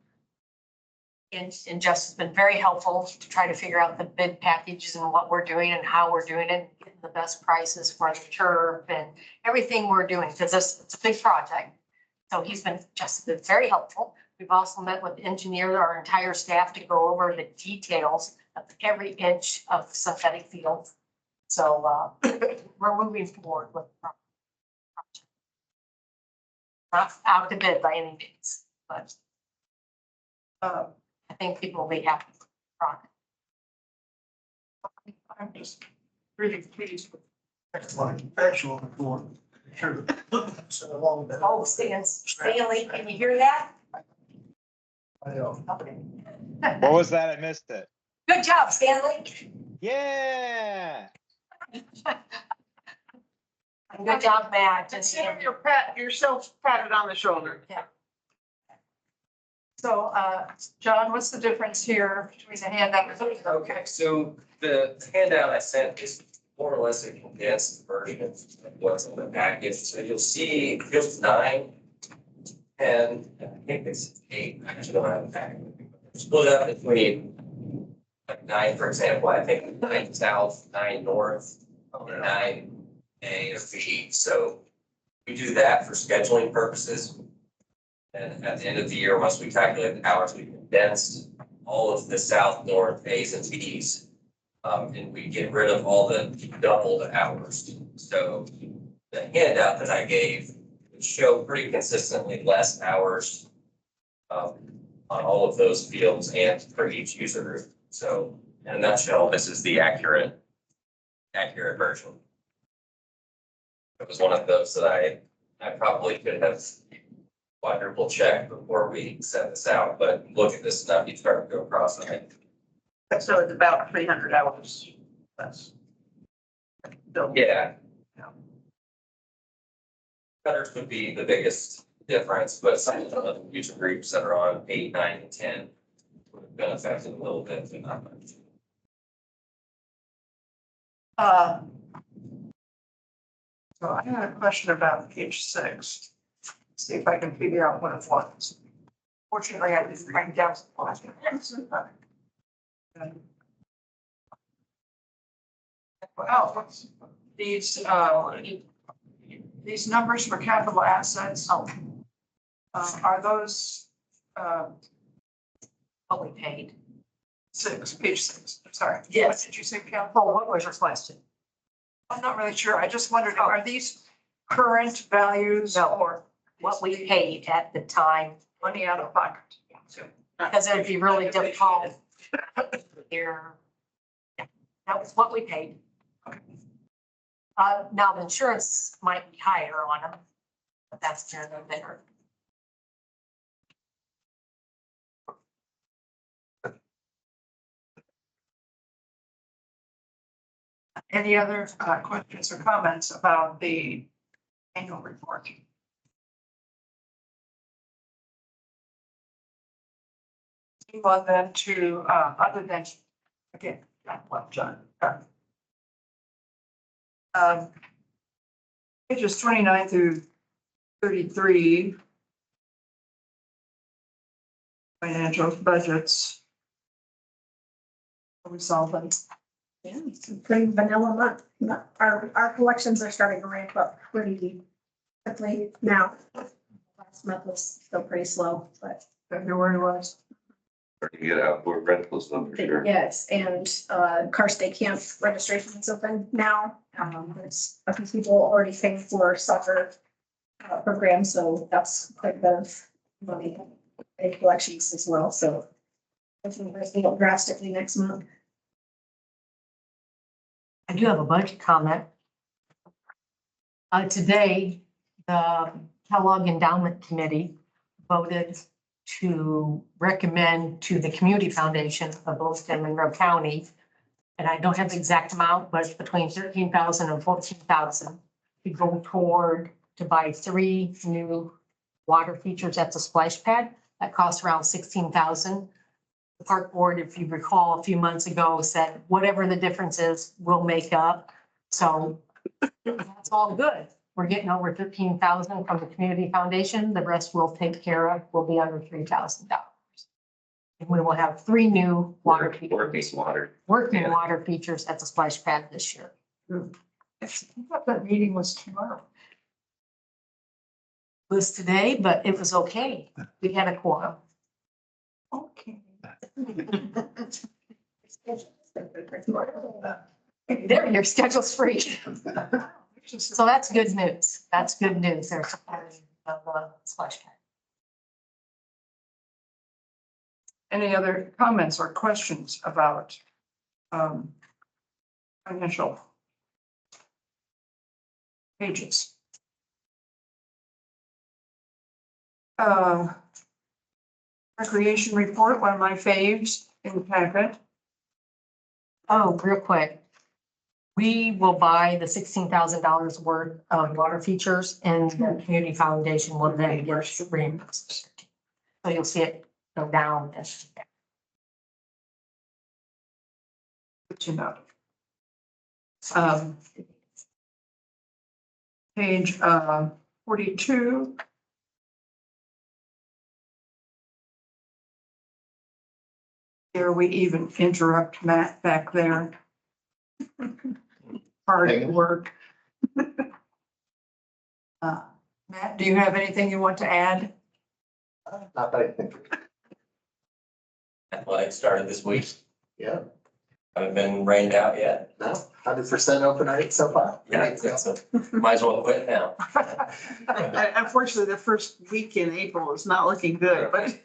And Jess has been very helpful to try to figure out the bid packages and what we're doing and how we're doing it, getting the best prices for the turf and everything we're doing, because it's a big project. So Jess has been very helpful. We've also met with engineers, our entire staff, to go over the details of every inch of the synthetic field. So we're moving forward with the project. Not out to bid by any means, but I think people will be happy with the product. I'm just really pleased with. Excellent report. Sure. So long that. Oh, Stanley, can you hear that? I know. Okay. What was that? I missed it. Good job, Stanley. Yeah. Good job, Matt. Consider yourself patted on the shoulder. So, John, what's the difference here between the handout? Okay, so the handout I sent is more or less a condensed version of what's in the package. So you'll see here's 9, 10, I think it's 8. I actually don't have a packet. Split up between like 9, for example, I think 9 south, 9 north, and 9 A or B. So we do that for scheduling purposes. And at the end of the year, once we calculate the hours, we condensed all of the south, north A's and B's. And we get rid of all the doubled hours. So the handout that I gave would show pretty consistently less hours on all of those fields and for each user group. So in a nutshell, this is the accurate version. It was one of those that I probably could have quadruple checked before we set this out, but look at this stuff, you start to go across it. So it's about 300 hours. That's. Yeah. Cutters would be the biggest difference, but some of the other user groups that are on 8, 9, and 10 Would have affected a little bit, but not much. So I had a question about page 6. See if I can figure out what it was. Fortunately, I didn't write down some questions. Oh, these numbers for capital assets, are those, What we paid. page 6, sorry. Yes. What did you say, Cal? Oh, what was your question? I'm not really sure. I just wondered, are these current values No. or What we paid at the time, money out of pocket? because it would be really difficult. Here. Yeah, that was what we paid. Now the insurance might be higher on them, but that's here and there. Any other questions or comments about the annual report? Move on then to, other than, again, well, John. Pages 29 through 33. Financials, budgets. Are we solving? Yeah, it's a pretty vanilla month. Our collections are starting to ramp up pretty quickly now. Last month was still pretty slow, but. February was. Starting to get outboard rentals though, for sure. Yes, and car stay camp registration is open now. There's a few people already paying for soccer programs, so that's quite a bit of money in collections as well, so. I think it's going up drastically next month. I do have a budget comment. Today, the Kellogg Endowment Committee voted to recommend to the Community Foundation of both in Monroe County, and I don't have the exact amount, but between 13,000 and 14,000 to go toward to buy 3 new water features at the splash pad. That costs around 16,000. The park board, if you recall, a few months ago said, whatever the difference is, we'll make up. So that's all good. We're getting over 15,000 from the Community Foundation. The rest we'll take care of. Will be under $3,000. And we will have 3 new water features. Working water features at the splash pad this year. I thought that meeting was tomorrow. It was today, but it was okay. We had a quorum. Okay. There, your schedule's free. So that's good news. That's good news. There's a splash pad. Any other comments or questions about financial pages? Recreation report, one of my faves in the packet. Oh, real quick. We will buy the $16,000 worth of water features and the Community Foundation will then get us reimbursed. So you'll see it go down. Good to know. Page 42. Here we even interrupt Matt back there. Hard work. Matt, do you have anything you want to add? Not that I think. Athletic started this week. Yeah, Haven't been rained out yet. no, 100% open rate so far. Yeah, so might as well quit now. Unfortunately, the first week in April is not looking good, but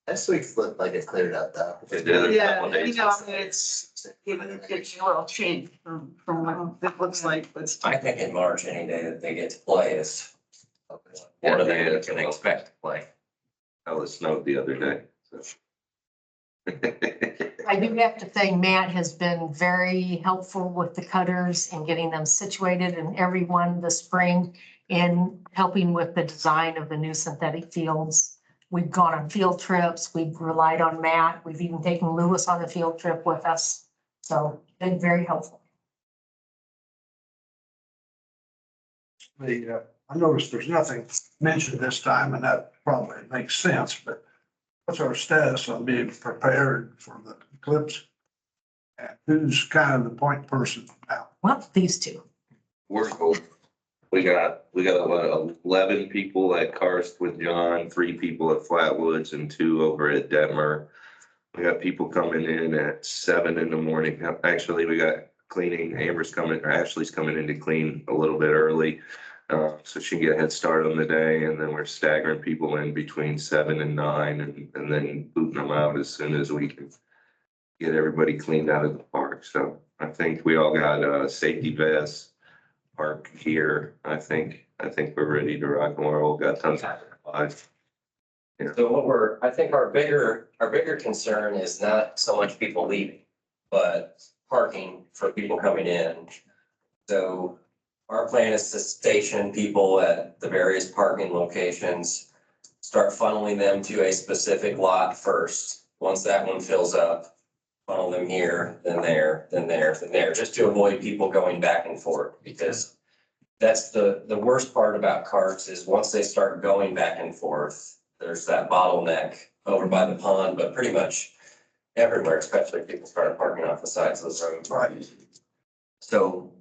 This week's looked like it cleared up though. It did a yeah, couple days. you know, I mean, it's a little change from what it looks like, but I think in March, any day that they get to play is Yeah, more than yeah, they can expect to play. Oh, it snowed the other day. So. I do have to say Matt has been very helpful with the cutters and getting them situated and everyone this spring and helping with the design of the new synthetic fields. We've gone on field trips. We've relied on Matt. We've even taken Lewis on a field trip with us. So been very helpful. I noticed there's nothing mentioned this time, and that probably makes sense, but what's our status on being prepared for the eclipse? And who's kind of the point person now? Well, these two. We're cool. We got what, 11 people at Karst with John, 3 people at Flatwoods and 2 over at Detmer. We got people coming in at 7 in the morning. Actually, we got cleaning. Amber's coming, or Ashley's coming in to clean a little bit early. So she can get a head start on the day, and then we're staggering people in between 7 and 9 and then booting them out as soon as we can get everybody cleaned out of the park. So I think we all got safety vests, park gear. I think we're ready to rock and roll. Got tons of supplies. So I think our bigger concern is not so much people leaving, but parking for people coming in. So our plan is to station people at the various parking locations, start funneling them to a specific lot first. Once that one fills up, funnel them here, then there, then there, then there, just to avoid people going back and forth. Because that's the worst part about carts is once they start going back and forth, there's that bottleneck over by the pond, but pretty much everywhere, especially if people start parking off the sides of the road. Right. So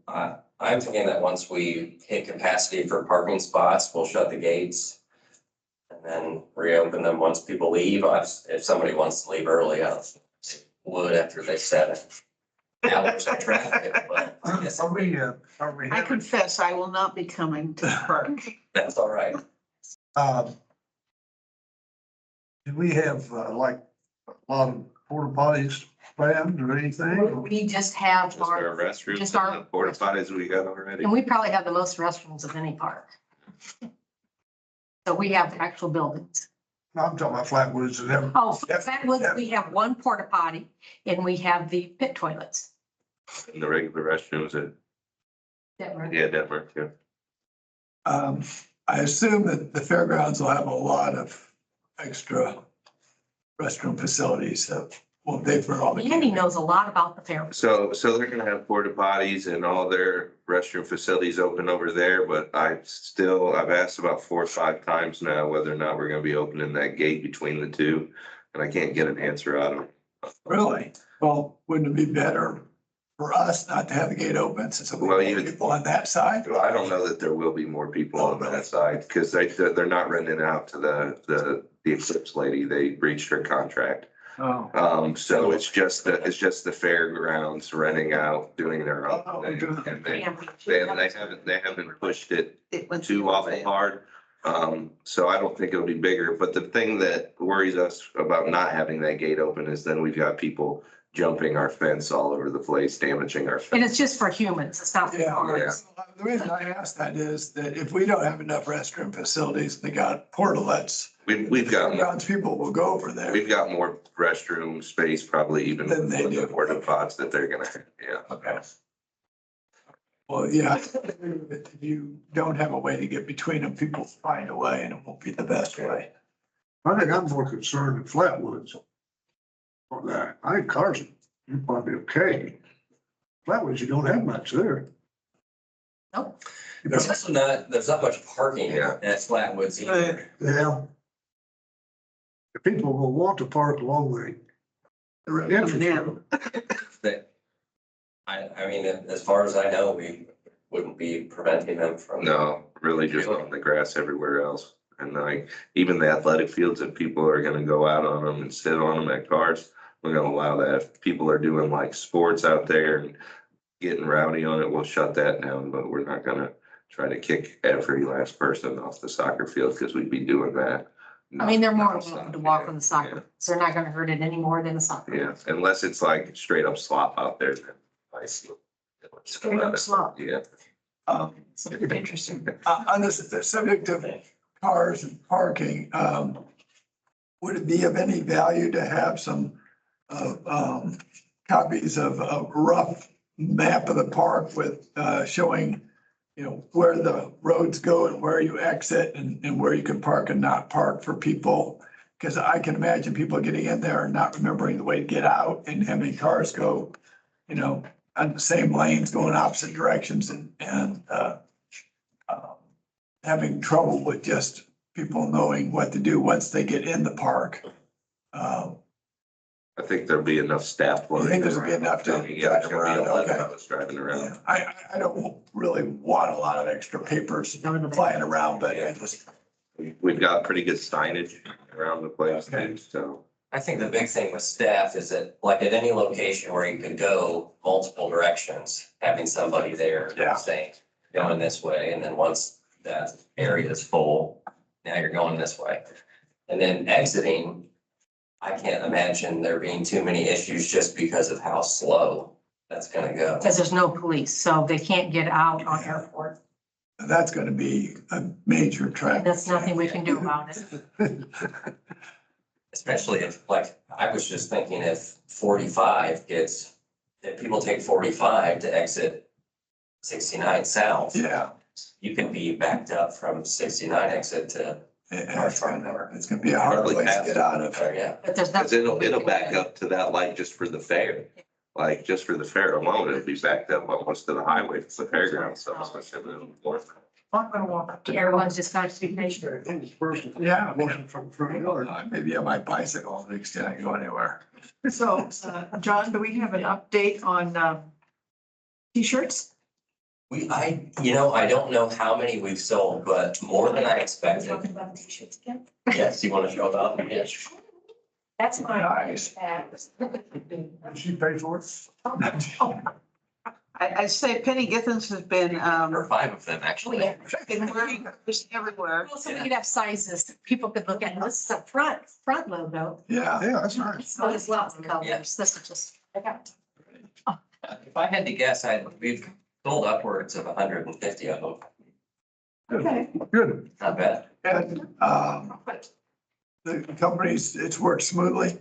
I'm thinking that once we hit capacity for parking spots, we'll shut the gates and then reopen them once people leave. If somebody wants to leave early, I would after they set hours of traffic, but I guess Are we I having, confess, I will not be coming to the park. that's all right. do we have like a lot of porta potties planned or anything? We just have Just our our, restrooms, just our- and the porta potties we got already. and we probably have the most restrooms of any park. So we have actual buildings. I'm talking about Flatwoods and everything. Oh, Yep. that was, we have one porta potty and we have the pit toilets. And the regular restrooms at, that were- yeah, Denver too. I assume that the fairgrounds will have a lot of extra restroom facilities, so we'll pay for all the. Andy knows a lot about the fair. So they're gonna have porta potties and all their restroom facilities open over there, but I've asked about 4 or 5 times now whether or not we're gonna be opening that gate between the two. And I can't get an answer out of them. Really? Well, wouldn't it be better for us not to have the gate open since we Well, have people on that side? Well, I don't know that there will be more people on that side, because they're not renting out to the Eclipse lady. They breached her contract. Oh. So it's just the fairgrounds renting out, doing their own Oh, thing. good. And they haven't pushed it It went too awful hard. So I don't think it'll be bigger, but the thing that worries us about not having that gate open is then we've got people jumping our fence all over the place, damaging our And fence. it's just for humans. It's not for Yeah. cars. The reason I ask that is that if we don't have enough restroom facilities, they got portalets. We've got Fairgrounds people will go over there. We've got more restroom space, probably even Than they with the do. porta pots that they're gonna, yeah. Okay. Well, yeah, if you don't have a way to get between them, people find a way and it won't be the best way. I think I'm more concerned with Flatwoods. On that, I think Carson, you're probably okay. Flatwoods, you don't have much there. Nope. There's also there's not much parking at Flatwoods either. Yeah. The people will want to park along the entrance. That, I mean, as far as I know, we wouldn't be preventing them from. No, really just on the grass everywhere else. And like, even the athletic fields, if people are gonna go out on them and sit on them at cars, we're gonna allow that. If people are doing like sports out there and getting rowdy on it, we'll shut that down, but we're not gonna try to kick every last person off the soccer field, because we'd be doing that. I mean, they're more than welcome to walk on the soccer. So they're not gonna hurt it any more than the soccer. Yeah, unless it's like straight up slop out there. Then I see. Straight up slop. Yeah. So interesting. On this, the subject of cars and parking, would it be of any value to have some copies of a rough map of the park with showing, where the roads go and where you exit and where you can park and not park for people? Cause I can imagine people getting in there and not remembering the way to get out and having cars go, you know, on the same lanes going opposite directions and having trouble with just people knowing what to do once they get in the park. I think there'll be enough staff. You think there'll be enough to Yeah, there's gonna be a lot Okay. of us driving around. Yeah, I don't really want a lot of extra papers flying around, but I just, We've got pretty good signage around the place too, so. I think the big thing with staff is that, like, at any location where you could go multiple directions, having somebody there Yeah. saying, going this way, and then once that area is full, now you're going this way. And then exiting, I can't imagine there being too many issues just because of how slow that's gonna go. Because there's no police, so they can't get out on airport. that's gonna be a major traffic. That's nothing we can do about it. Especially if, like, I was just thinking if 45 gets, if people take 45 to exit 69 south, Yeah, you can be backed up from 69 exit to it's gonna be a hard place to get out of. there, yeah. But there's Cause nothing. it'll back up to that light just for the fair. Like, just for the fair alone, it'll be backed up almost to the highway, it's the fairground, so it's much of a more. I'm gonna walk up to. Everyone's just got to be patient. Yeah. Motion from the yard. Maybe on my bicycle, to the extent I can go anywhere. So, John, do we have an update on t-shirts? I don't know how many we've sold, but more than I expected. Talking about the t-shirts again? Yes, you want to show up? Yes. That's my. Nice. Did she pay for it? I say Penny Githens has been, Or 5 of them, Oh, actually. yeah. been wearing this everywhere. Also, we could have sizes. People could look at, this is a front logo. Yeah. Yeah, that's nice. It's not as lots of colors. This is just, I got. If I had to guess, we've sold upwards of 150 of them. Okay. Good. Not bad. And, the companies, it's worked smoothly.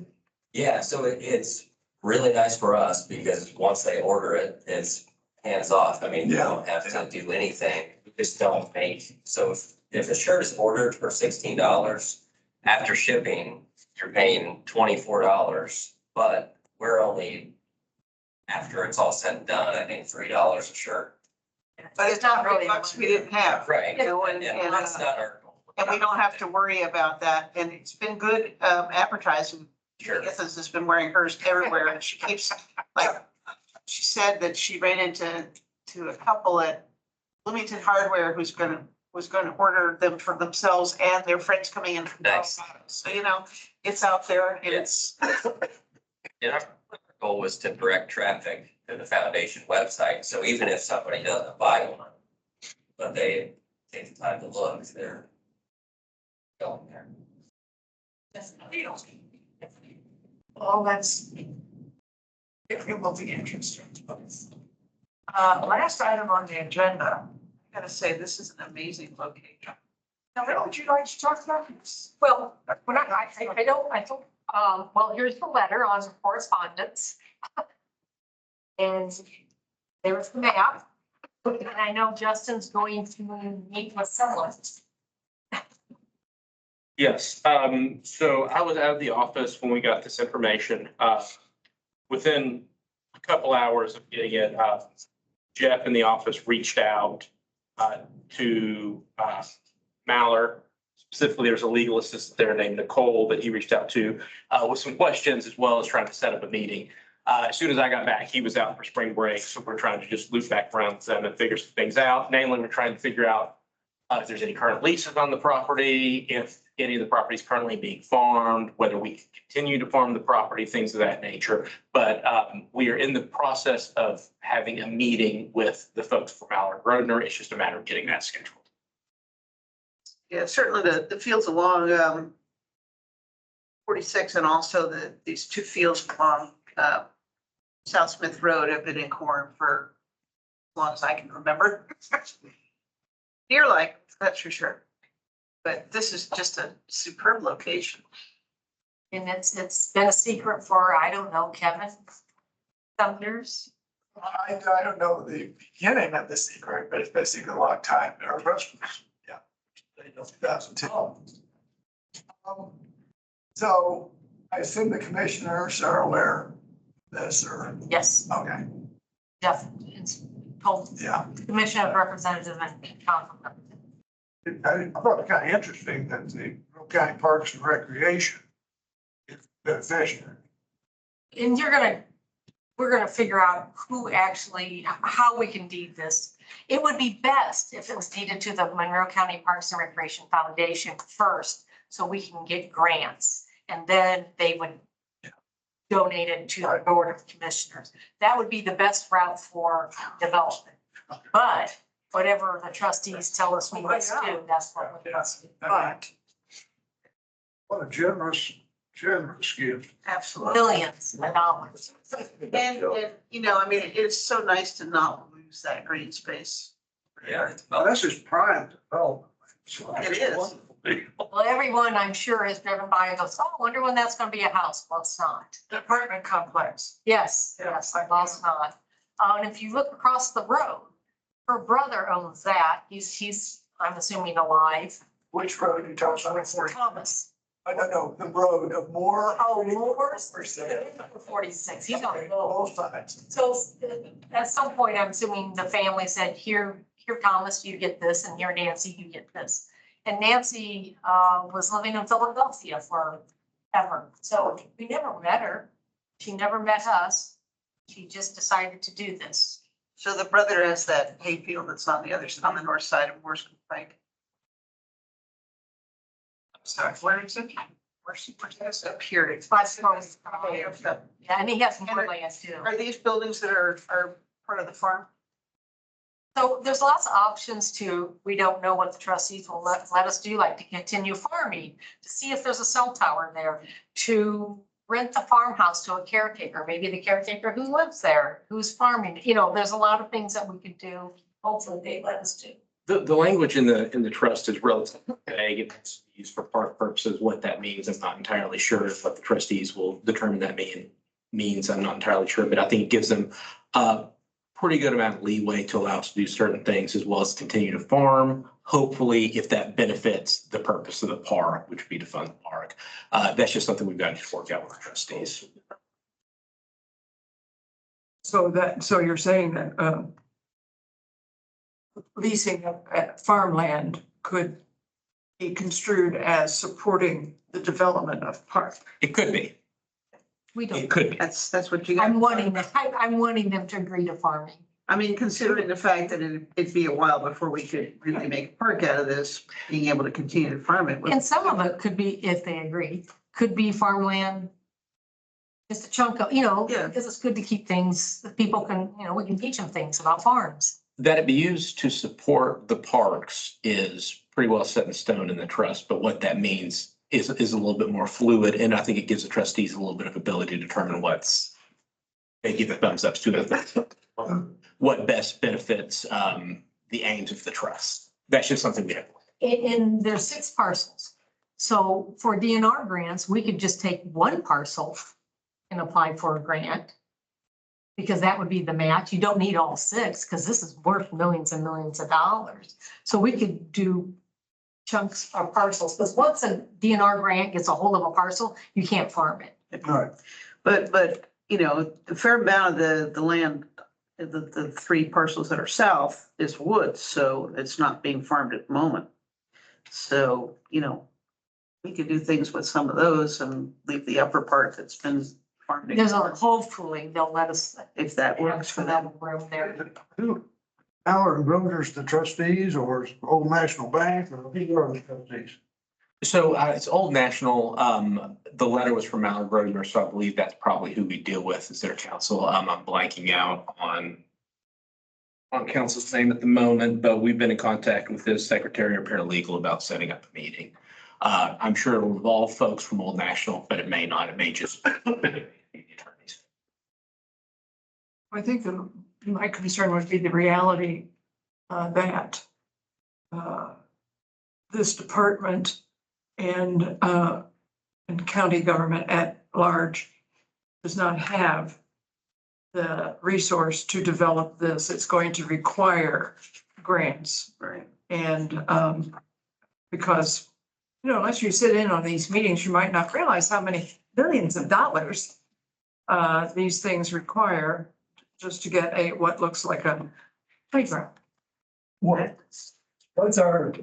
Yeah, so it's really nice for us because once they order it, it's hands off. I mean, you don't have to do anything. You just don't make, so if a shirt is ordered for $16, after shipping, you're paying $24. But we're only, after it's all said and done, I think $3 a shirt. But it's not really much we didn't have. Right. You know, And that's not our goal. And we don't have to worry about that. And it's been good advertising. Sure. Githens has been wearing hers everywhere and she keeps, like, she said that she ran into a couple at Bloomington Hardware was gonna order them for themselves and their friends coming in from Nice. Colorado. So, it's out there and it's, And our goal was to direct traffic to the foundation website. So even if somebody doesn't buy one, but they take the time to look, they're going there. Well, it will be interesting. Last item on the agenda, I gotta say, this is an amazing location. now, what would you like to talk about? Well, when I don't, well, here's the letter on correspondence. And there's the map. And I know Justin's going to meet with someone. Yes, so I was out of the office when we got this information. Within a couple hours of getting it, Jeff in the office reached out to Maller. Specifically, there's a legal assistant there named Nicole that he reached out to with some questions as well as trying to set up a meeting. As soon as I got back, he was out for spring break, so we're trying to just loop back around with them and figure some things out. Namely, we're trying to figure out if there's any current leases on the property, if any of the property is currently being farmed, whether we can continue to farm the property, things of that nature. But we are in the process of having a meeting with the folks from Allard Grodner. It's just a matter of getting that scheduled. Yeah, certainly the fields along 46 and also these two fields along South Smith Road have been in corn for as long as I can remember. Deer like, that's for sure. But this is just a superb location. And it's been a secret for, I don't know, Kevin, some years. I don't know the beginning of the secret, but it's been a secret a long time. Our restaurants, yeah. 2002. So I assume the commissioners are aware of this or, Yes, okay, Jeff, it's told yeah. Commissioner Representative and Council Representative. I thought it kind of interesting that the Monroe County Parks and Recreation is beneficiary. And we're gonna figure out who actually, how we can deed this. It would be best if it was deeded to the Monroe County Parks and Recreation Foundation first, so we can get grants. And then they would donate it to the Board of Commissioners. That would be the best route for development. But whatever the trustees tell us we must do, that's what we must do. But What a generous gift. Absolutely. Millions of dollars. And, you know, I mean, it's so nice to not lose that green space. Yeah. Now, this is prime development. So It is. wonderful. Well, everyone I'm sure is driven by and goes, oh, I wonder when that's gonna be a house. Well, it's not. The apartment complex. Yes, yes, well, it's not. And if you look across the road, her brother owns that. He's, I'm assuming alive. which road are you talking about? Thomas. I don't know, the road of Moore. Oh, Moore's. Or City. 46, he's on the road. Both sides. So at some point, I'm assuming the family said, here, Thomas, you get this, and here, Nancy, you get this. And Nancy was living in Philadelphia forever. So we never met her. She never met us. She just decided to do this. So the brother has that hayfield that's on the other, on the north side of Morse Pike. Sorry, where is it? Where's It's up here. It's Five stories. Yeah. Yeah, and he has more land too. Are these buildings that are part of the farm? So there's lots of options to, we don't know what the trustees will let us do, like to continue farming, to see if there's a cell tower there, to rent the farmhouse to a caretaker, maybe the caretaker who lives there, who's farming, you know, there's a lot of things that we could do. Hopefully they let us do. The language in the trust is relatively vague and it's used for park purposes. What that means, I'm not entirely sure. What the trustees will determine that means, I'm not entirely sure, but I think it gives them a pretty good amount of leeway to allow us to do certain things as well as continue to farm. Hopefully, if that benefits the purpose of the park, which would be to fund the park, that's just something we've got to work out with the trustees. So you're saying that leasing farmland could be construed as supporting the development of park. It could be. We It don't, could be. That's what you got. I'm wanting them to agree to farming. I mean, considering the fact that it'd be a while before we could really make a park out of this, being able to continue to farm it. And some of it could be, if they agree, could be farmland. Just a chunk of, Yeah. because it's good to keep things, that people can, we can teach them things about farms. That it be used to support the parks is pretty well set in stone in the trust, but what that means is a little bit more fluid, and I think it gives the trustees a little bit of ability to determine they give the thumbs ups to it, what best benefits the aims of the trust. That's just something we have. And there's 6 parcels. So for DNR grants, we could just take one parcel and apply for a grant. Because that would be the match. You don't need all 6 because this is worth millions and millions of dollars. So we could do chunks or parcels, because once a DNR grant gets a hold of a parcel, you can't farm it. Right. But, a fair amount of the land, the 3 parcels that are south is woods, so it's not being farmed at the moment. So, we could do things with some of those and leave the upper part that's been farmed. Hopefully they'll let us. If that works for them. Room there. Who, Howard and Brothers, the trustees, or is Old National Bank, or who are the trustees? So it's Old National. The letter was from Mallard Grosvenor, so I believe that's probably who we deal with as their counsel. I'm blanking out on counsel's name at the moment, but we've been in contact with his secretary or paralegal about setting up a meeting. I'm sure it'll involve folks from Old National, but it may not. It may just be the attorneys. I think my concern would be the reality that this department and county government at large does not have the resource to develop this. It's going to require grants. Right. And because You know, unless you sit in on these meetings, you might not realize how many billions of dollars these things require just to get what looks like a playground. What's our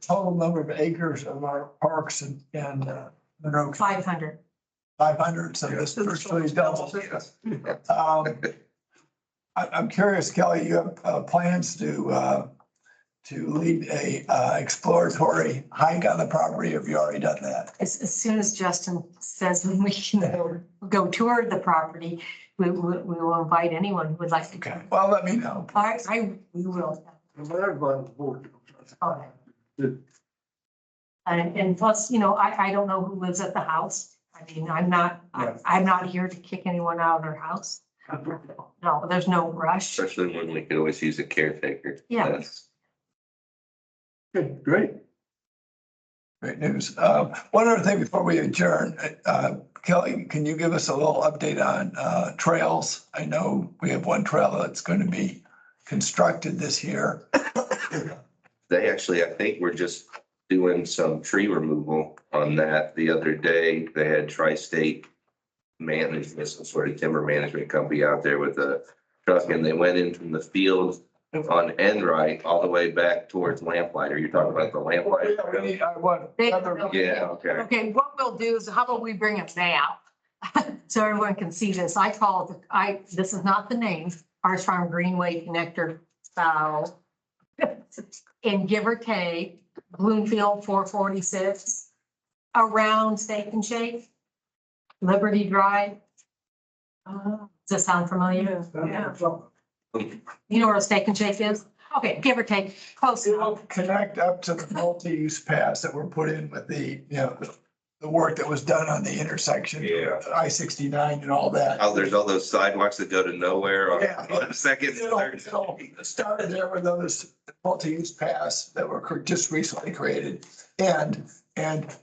total number of acres of our parks in Monroe? 500. 500, so this virtually doubles. I'm curious, Kelly, you have plans to lead a exploratory hike on the property, or have you already done that? As soon as Justin says we can go tour the property, we will invite anyone who would like to. Okay, well, let me know. We will. Everybody on the board. Oh, and plus, you know, I don't know who lives at the house. I mean, I'm not here to kick anyone out of their house. No, there's no rush. Especially when we could always use a caretaker. Yeah. That's- Good, great. Great news. One other thing before we adjourn, Kelly, can you give us a little update on trails? I know we have one trail that's going to be constructed this year. They actually, I think we're just doing some tree removal on that. The other day, they had Tri-State Management, some sort of timber management company out there with a truck, and they went in from the field on Enright all the way back towards Lamplighter. You're talking about the Lamplighter? Yeah, okay. Okay, what we'll do is, how about we bring a map? So everyone can see this. I call it, this is not the name, Ours Farm Greenway Connector style. And give or take, Bloomfield 446, around Steak and Shake, Liberty Drive. Does that sound familiar? Yeah. You know where a Steak and Shake is? Okay, give or take, close It'll enough. connect up to the multi-use paths that were put in with the work that was done on the intersection. Yeah. I-69 and all that. Oh, there's all those sidewalks that go to nowhere on Yeah. on Second. It started there with those multi-use paths that were just recently created and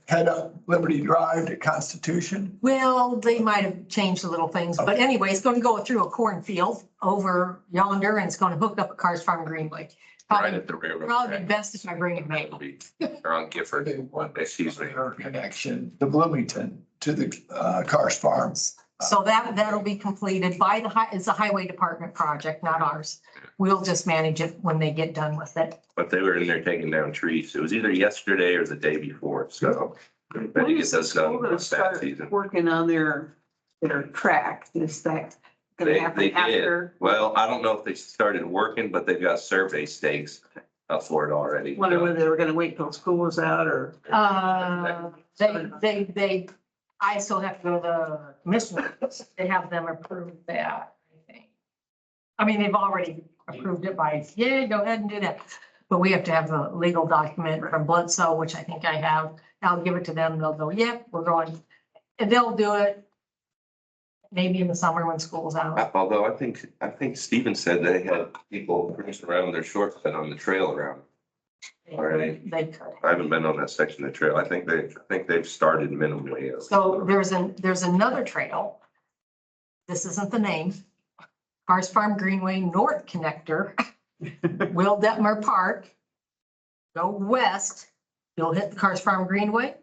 head up Liberty Drive to Constitution. Well, they might have changed the little things, but anyway, it's going to go through a cornfield over yonder and it's going to hook up at Cars Farm Greenway. Right Probably at the railroad. probably best if I bring it It'll maybe. be- Or on Gifford. They want Excuse me. her connection to Bloomington to the Cars Farms. So that'll be completed by it's a highway department project, not ours. We'll just manage it when they get done with it. But they were in there taking down trees. It was either yesterday or the day before, so. Better get those done Gonna this fast start season. working on their track. Is that gonna They happen did. after? Well, I don't know if they started working, but they've got survey stakes up for it already. Wonder whether they were gonna wait till school was out or. I still have to go to the commissioners. They have them approve that, I think. I mean, they've already approved it by, yeah, go ahead and do that. But we have to have a legal document from Bledsoe, which I think I have. I'll give it to them. They'll go, yep, we're going. And they'll do it maybe in the summer when school's out. Although I think Steven said they had people cruising around their short cut on the trail around. Already. They could. I haven't been on that section of the trail. I think they've started minimally. So there's another trail. This isn't the name. Cars Farm Greenway North Connector, Will Detmer Park. Go west, you'll hit the Cars Farm Greenway.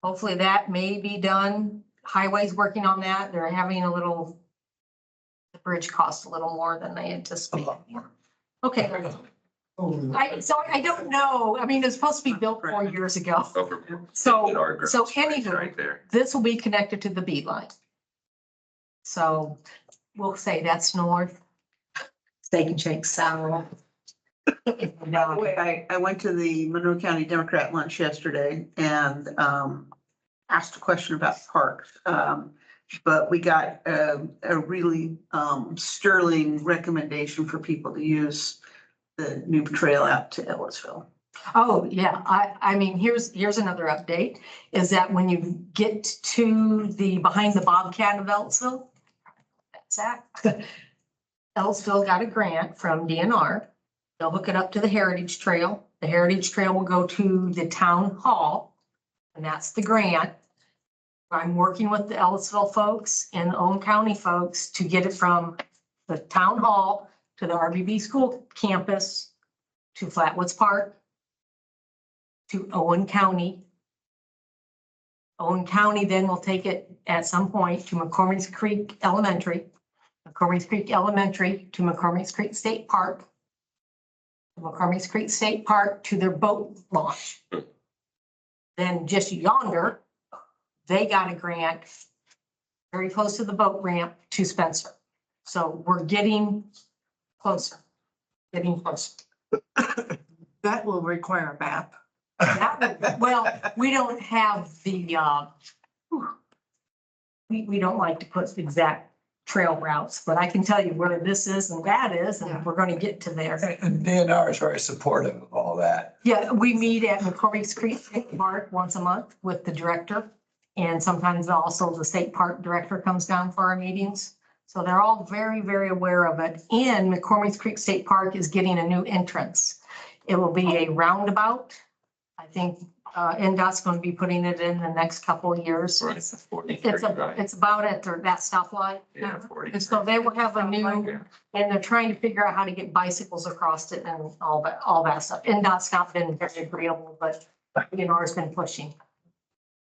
Hopefully that may be done. Highway's working on that. They're having the bridge costs a little more than they anticipated. Okay. I don't know. I mean, it's supposed to be built 4 years ago. So anywho, Right there. this will be connected to the B line. So we'll say that's north. Steak and Shake south. By the way, I went to the Monroe County Democrat lunch yesterday and asked a question about parks. But we got a really sterling recommendation for people to use the new trail out to Ellisville. Oh, yeah. I mean, here's another update, is that when you get to behind the Bobcat of Ellisville, that's that. Ellisville got a grant from DNR. They'll hook it up to the Heritage Trail. The Heritage Trail will go to the town hall, and that's the grant. I'm working with the Ellisville folks and the Owen County folks to get it from the town hall to the RBB school campus to Flatwoods Park to Owen County. Owen County then will take it at some point to McCormick's Creek Elementary, McCormick's Creek Elementary to McCormick's Creek State Park, McCormick's Creek State Park to their boat launch. Then just yonder, they got a grant very close to the boat ramp to Spencer. So we're getting closer, getting closer. That will require a map. Well, we don't have the, we don't like to put exact trail routes, but I can tell you where this is and that is, and we're gonna get to there. And DNR is very supportive of all that. Yeah, we meet at McCormick's Creek State Park once a month with the director. And sometimes also the state park director comes down for our meetings. So they're all very, very aware of it. And McCormick's Creek State Park is getting a new entrance. It will be a roundabout. I think NDOT's going to be putting it in the next couple of years. Right, It's 43, right? it's about at that stoplight. Yeah, 40. And so they will have a new, and they're trying to figure out how to get bicycles across it and all that stuff. NDOT's not been very agreeable, but has been pushing.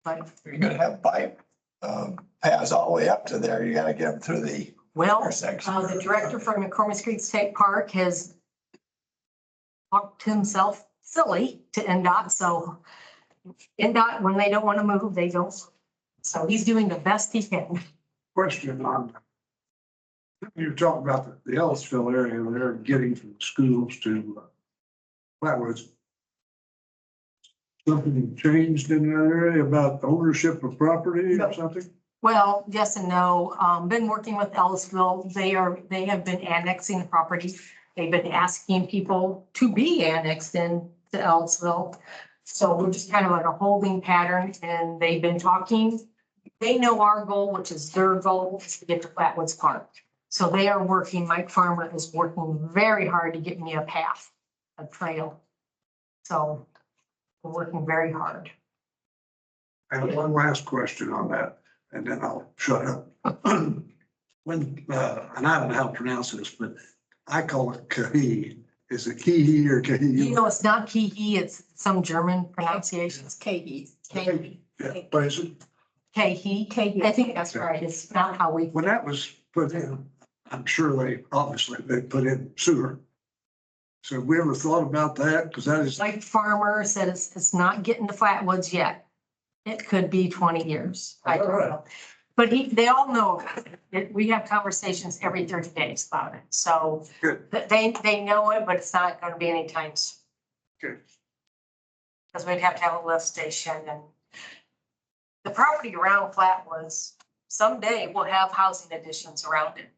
But You're gonna have bike paths all the way up to there. You gotta get them through the well, intersection. the director from McCormick's Creek State Park has talked himself silly to NDOT, so NDOT, when they don't want to move, they don't. So he's doing the best he can. Question on, you were talking about the Ellisville area, they're getting from schools to Flatwoods. Something changed in that area about ownership of property or something? Well, yes and no. Been working with Ellisville. They have been annexing the property. They've been asking people to be annexed in to Ellisville. So we're just kind of in a holding pattern and they've been talking. They know our goal, which is their goal, is to get to Flatwoods Park. So they are working, Mike Farmer is working very hard to get me a path, a trail. So we're working very hard. And one last question on that, and then I'll shut up. When, and I don't know how to pronounce this, but I call it Kahi. Is it Kihi or Kahi? You know, it's not Kihi, it's some German pronunciation. It's Katie. Kahi. Yeah, but is it, Kahi. I think that's right. It's not how we. when that was put in, I'm sure they put in sewer. So have we ever thought about that? Because that is, Like Farmer said, it's not getting to Flatwoods yet. It could be 20 years. I don't know. But they all know it. We have conversations every 30 days about it. So Good. they know it, but it's not going to be anytime soon. Good. Because we'd have to have a lift station and the property around Flatwoods, someday we'll have housing additions around it.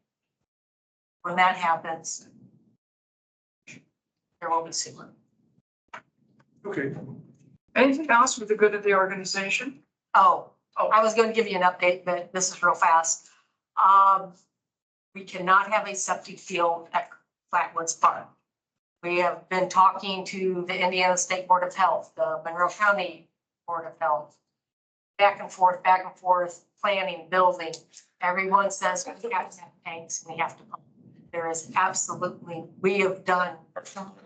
When that happens, there will be sewer. okay. Anything else for the good of the organization? Oh, I was going to give you an update, but this is real fast. We cannot have a septic field at Flatwoods Park. We have been talking to the Indiana State Board of Health, the Monroe County Board of Health. Back and forth, planning, building. Everyone says we have to have tanks and we have to pump. There is absolutely, we have done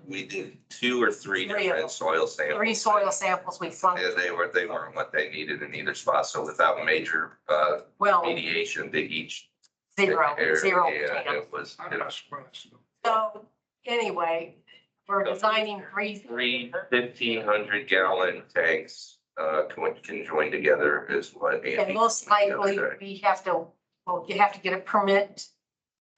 We did 2 or 3 Three of different them. soil samples. 3 soil samples. We flunked. Yeah, they weren't what they needed in either spot, so without major Well, mediation, they each. zero. Yeah, it was, I'm you know, not surprised. So anyway, we're designing 3. 3 1,500 gallon tanks can join together is what. And Andy most likely, said. we have to, well, you have to get a permit.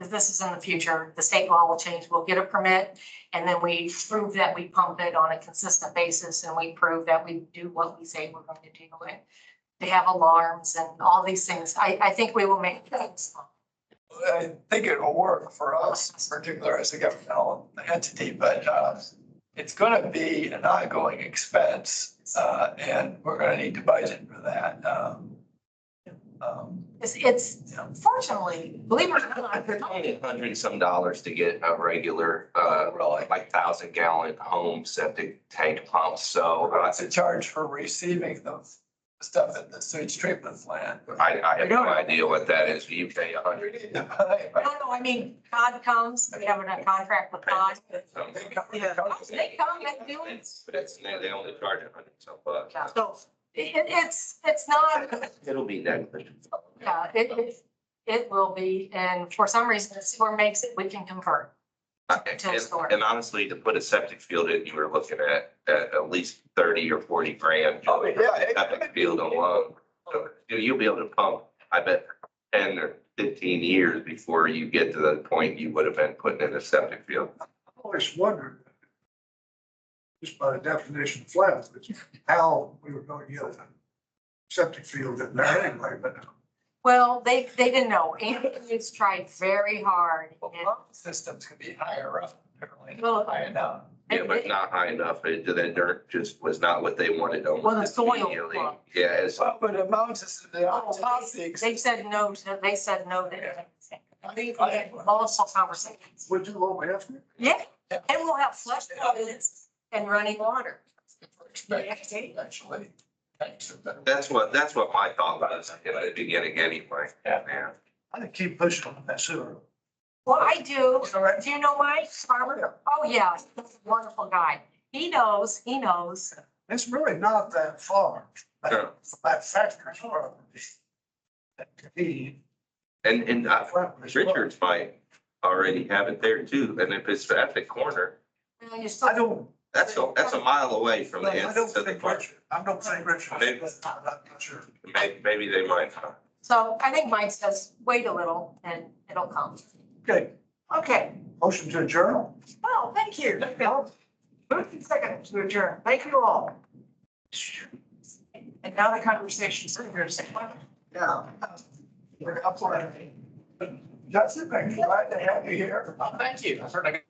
Because this is in the future, the state law will change. We'll get a permit and then we prove that we pump it on a consistent basis and we prove that we do what we say we're going to do. And they have alarms and all these things. I think we will make things. I think it will work for us, particularly as a governmental entity, but it's gonna be an ongoing expense, and we're gonna need to budget for that. It's fortunately, believe it or not, It's only $100 and some to get a regular, Really, like 1,000 gallon home septic tank pump, so. what's the charge for receiving the stuff at the sewage treatment plant. I have no idea what that is. You pay $100. No, I mean, Todd comes, we have a contract with Todd. Yeah. They come, they do it. But they only charge $100 some bucks. Yeah, so it's not, It'll be negligible. yeah, it will be, and for some reason, the sewer makes it, we can convert. And honestly, to put a septic field in, you were looking at least 30 or 40 grand. Oh, yeah. Septic field alone. So you'll be able to pump, I bet, 10 or 15 years before you get to the point you would have been putting in a septic field. I always wondered, just by the definition of flat, how we were going to get a septic field in there anyway, but Well, they didn't know. Andrews tried very hard. Well, and- pump systems can be higher up, apparently, Well, high enough. Yeah, but not high enough. The dirt just was not what they wanted. Well, the soil. Immediately. Yeah, it's, Well, but it mounts us to the top of the They said no, they said no to. We had multiple conversations. would you lower after? Yeah, and we'll have flush toilets and running water. Actually. that's what my thought was in the beginning anyway. Yeah. I think keep pushing on that sewer. Well, I do. Do you know Mike Farmer? Oh, yeah, he's a wonderful guy. He knows. It's really not that far. Yeah. That factory is far. And Richards might already have it there too. And if it's at the corner, And you still. I don't, that's a mile away from the I entrance don't of the think park. Richard, I don't think Richard. Maybe. I'm not sure. Maybe they might not. So I think Mike says, wait a little and it'll come. Okay, Okay. motion to adjourn. Oh, thank you. Moved and seconded to adjourn. Thank you all. And now the conversation's here. Yeah. We're up for it. Justin, I'm glad to have you here. Thank you. I've heard I